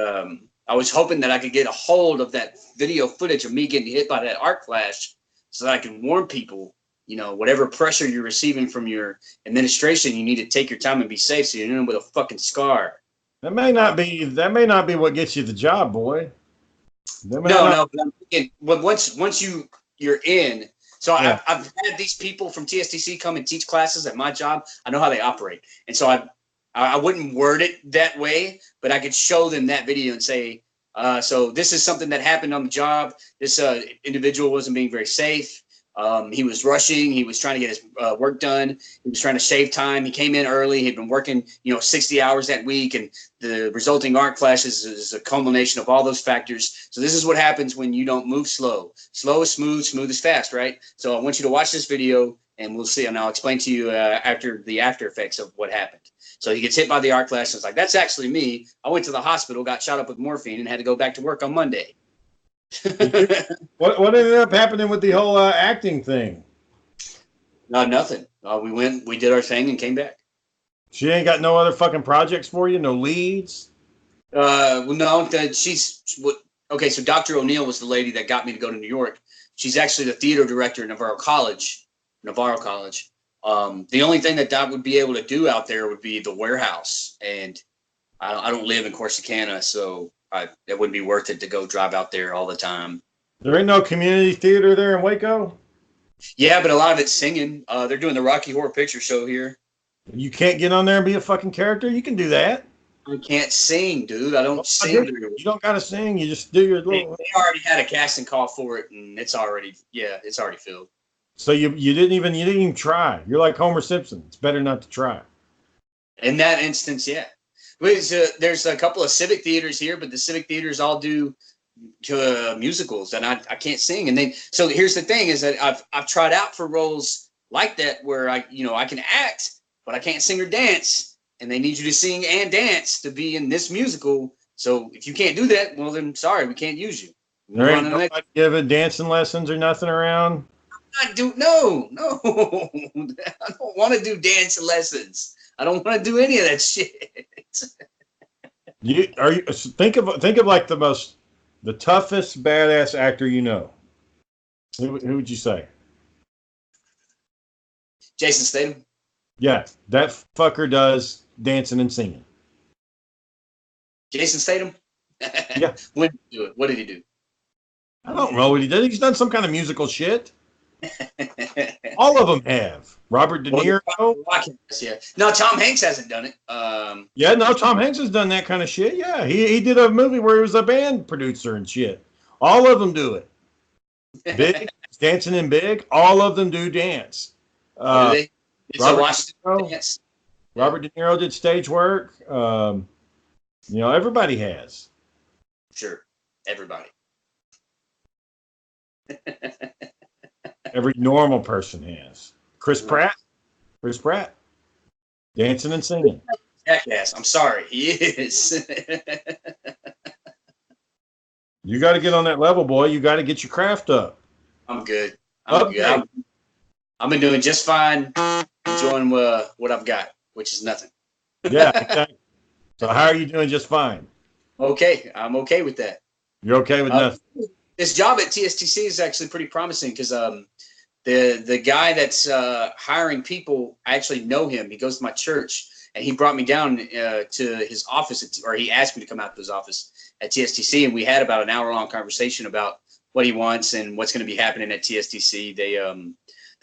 I was hoping that I could get a hold of that video footage of me getting hit by that arc flash so that I can warn people, whatever pressure you're receiving from your administration, you need to take your time and be safe so you're in with a fucking scar. That may not be what gets you the job, boy. No, but I'm thinking, once you're in. So yeah. I've had these people from TSTC come and teach classes at my job. I know how they operate, and so I wouldn't word it that way, but I could show them that video and say, so this is something that happened on the job. This individual wasn't being very safe. He was rushing. He was trying to get his work done. He was trying to save time. He came in early. He'd been working, 60 hours that week, and the resulting arc flash is a culmination of all those factors. So this is what happens when you don't move slow. Slow is smooth, smooth is fast, right? So I want you to watch this video, and we'll see, and I'll explain to you after effects of what happened. So he gets hit by the arc flash, and it's like, that's actually me. I went to the hospital, got shot up with morphine, and had to go back to work on Monday. What ended up happening with the whole acting thing? Nothing. We did our thing and came back. She ain't got no other fucking projects for you? No leads? Well, no. Okay, so Dr. O'Neill was the lady that got me to go to New York. She's actually the theater director at Navarro College. The only thing that would be able to do out there would be the warehouse, and I don't live in Corsicana, so it wouldn't be worth it to go drive out there all the time. There ain't no community theater there in Waco? Yeah, but a lot of it's singing. They're doing the Rocky Horror Picture Show here. You can't get on there and be a fucking character? You can do that. I can't sing, dude. I don't sing. You don't got to sing. You just do your little... They already had a casting call for it, and it's already filled. So you didn't even try. You're like Homer Simpson. It's better not to try. In that instance, yeah. There's a couple of civic theaters here, but the civic theaters all do musicals, and I can't sing. And so here's the thing: is that I've tried out for roles like that where I can act, but I can't sing or dance, and they need you to sing and dance to be in this musical. So if you can't do that, well then sorry, we can't use you. There ain't nobody giving dancing lessons or nothing around. No. I don't want to do dance lessons. I don't want to do any of that shit. Think of like the toughest badass actor you know. Who would you say? Jason Statham. Yeah, that fucker does dancing and singing. Jason Statham? Yeah. When did he do it? What did he do? I don't know what he did. He's done some kind of musical shit. All of them have. Robert De Niro. Yeah. No, Tom Hanks hasn't done it. Tom Hanks has done that kind of shit. Yeah, he did a movie where he was a band producer and shit. All of them do it. Big, dancing in Big. All of them do dance. Robert De Niro did stage work. Everybody has. Sure, everybody. Every normal person has. Chris Pratt, dancing and singing. Jackass. I'm sorry, he is. You got to get on that level, boy. You got to get your craft up. I'm good. Good. I've been doing just fine, enjoying what I've got, which is nothing. Yeah, exactly. So how are you doing just fine? Okay, I'm okay with that. You're okay with nothing? this job at TSTC is actually pretty promising because the guy that's hiring people, I actually know him. He goes to my church, and he brought me down to his office, or he asked me to come out to his office at TSTC, and we had about an hour-long conversation about what he wants and what's going to be happening at TSTC. They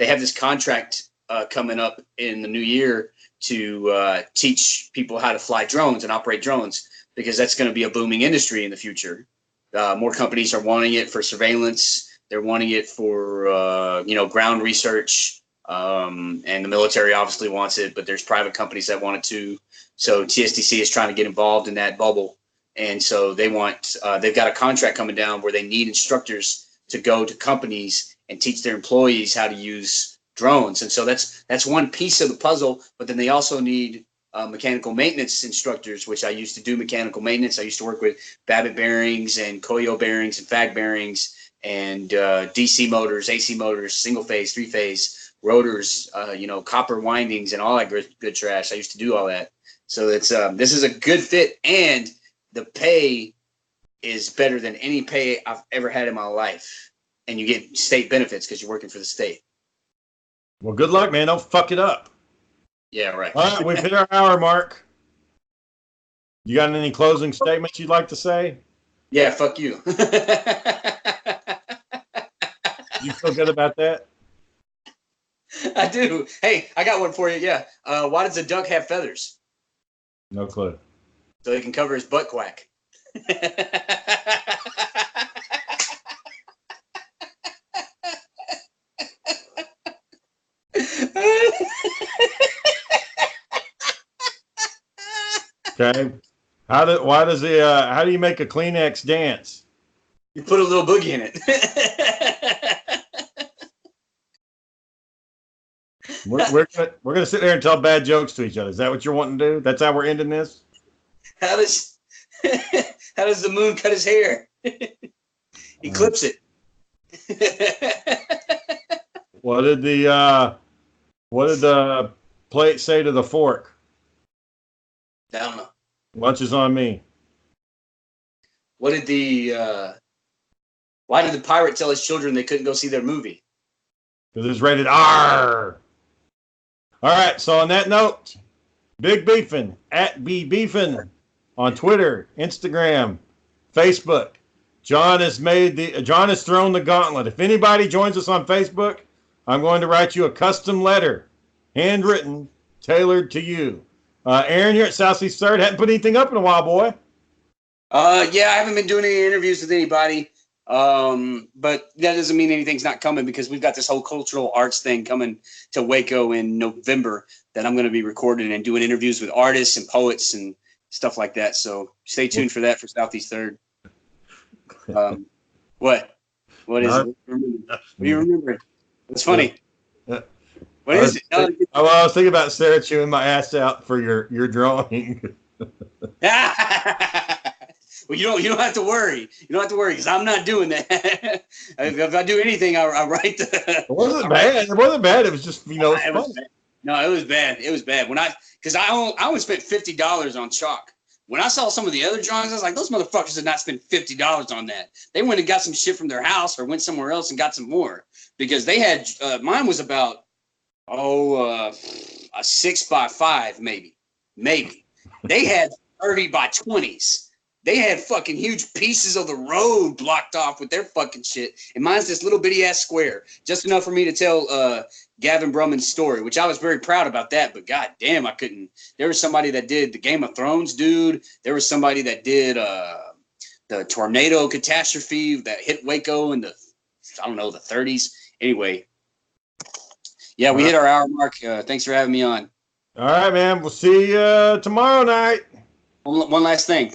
have this contract coming up in the new year to teach people how to fly drones and operate drones, because that's going to be a booming industry in the future. More companies are wanting it for surveillance. They're wanting it for ground research, and the military obviously wants it, but there's private companies that want it too. So TSTC is trying to get involved in that bubble, and so they've got a contract coming down where they need instructors to go to companies and teach their employees how to use drones. And so that's one piece of the puzzle. But then they also need mechanical maintenance instructors, which I used to do mechanical maintenance. I used to work with Babbitt bearings and Koyo bearings and FAG bearings and DC motors, AC motors, single phase, three phase rotors, copper windings and all that good trash. I used to do all that. So this is a good fit, and the pay is better than any pay I've ever had in my life. And you get state benefits because you're working for the state. Well, good luck, man. Don't fuck it up. Yeah, right. All right, we've hit our hour mark. You got any closing statements you'd like to say? Yeah, fuck you. You feel good about that? I do. Hey, I got one for you. Yeah. Why does a duck have feathers? No clue. So he can cover his butt quack. Okay. How do you make a Kleenex dance? You put a little boogie in it. We're gonna sit there and tell bad jokes to each other. Is that what you're wanting to do? That's how we're ending this? How does the moon cut his hair? He clips it. What did the plate say to the fork? I don't know. Lunch is on me. Why did the pirate tell his children they couldn't go see their movie? Because it's rated R. All right. So on that note, Big Beefin at B Beefin on Twitter, Instagram, Facebook. John has thrown the gauntlet. If anybody joins us on Facebook, I'm going to write you a custom letter, handwritten, tailored to you. Aaron, you're at Southeast Third. Haven't put anything up in a while, boy. Yeah, I haven't been doing any interviews with anybody. But that doesn't mean anything's not coming, because we've got this whole cultural arts thing coming to Waco in November that I'm going to be recording and doing interviews with artists and poets and stuff like that. So stay tuned for that for Southeast Third. What is it? What do you remember? It's funny. What is it? I was thinking about Sarah chewing my ass out for your drawing. Well, you don't have to worry. You don't have to worry, because I'm not doing that. If I do anything, I write the. It wasn't bad. It wasn't bad. It was just it was bad. No, it was bad. It was bad. Because I only spent $50 on chalk. When I saw some of the other drawings, I was like, those motherfuckers did not spend $50 on that. They went and got some shit from their house or went somewhere else and got some more, because they had mine was about a 6x5 maybe. They had 30 by 20s. They had fucking huge pieces of the road blocked off with their fucking shit. And mine's this little bitty ass square. Just enough for me to tell Gavin Brumman's story, which I was very proud about that. But god damn, I couldn't. There was somebody that did the Game of Thrones dude. There was somebody that did the tornado catastrophe that hit Waco in the 30s. Anyway. Yeah, we hit our hour mark. Thanks for having me on. All right, man. We'll see you tomorrow night. One last thing.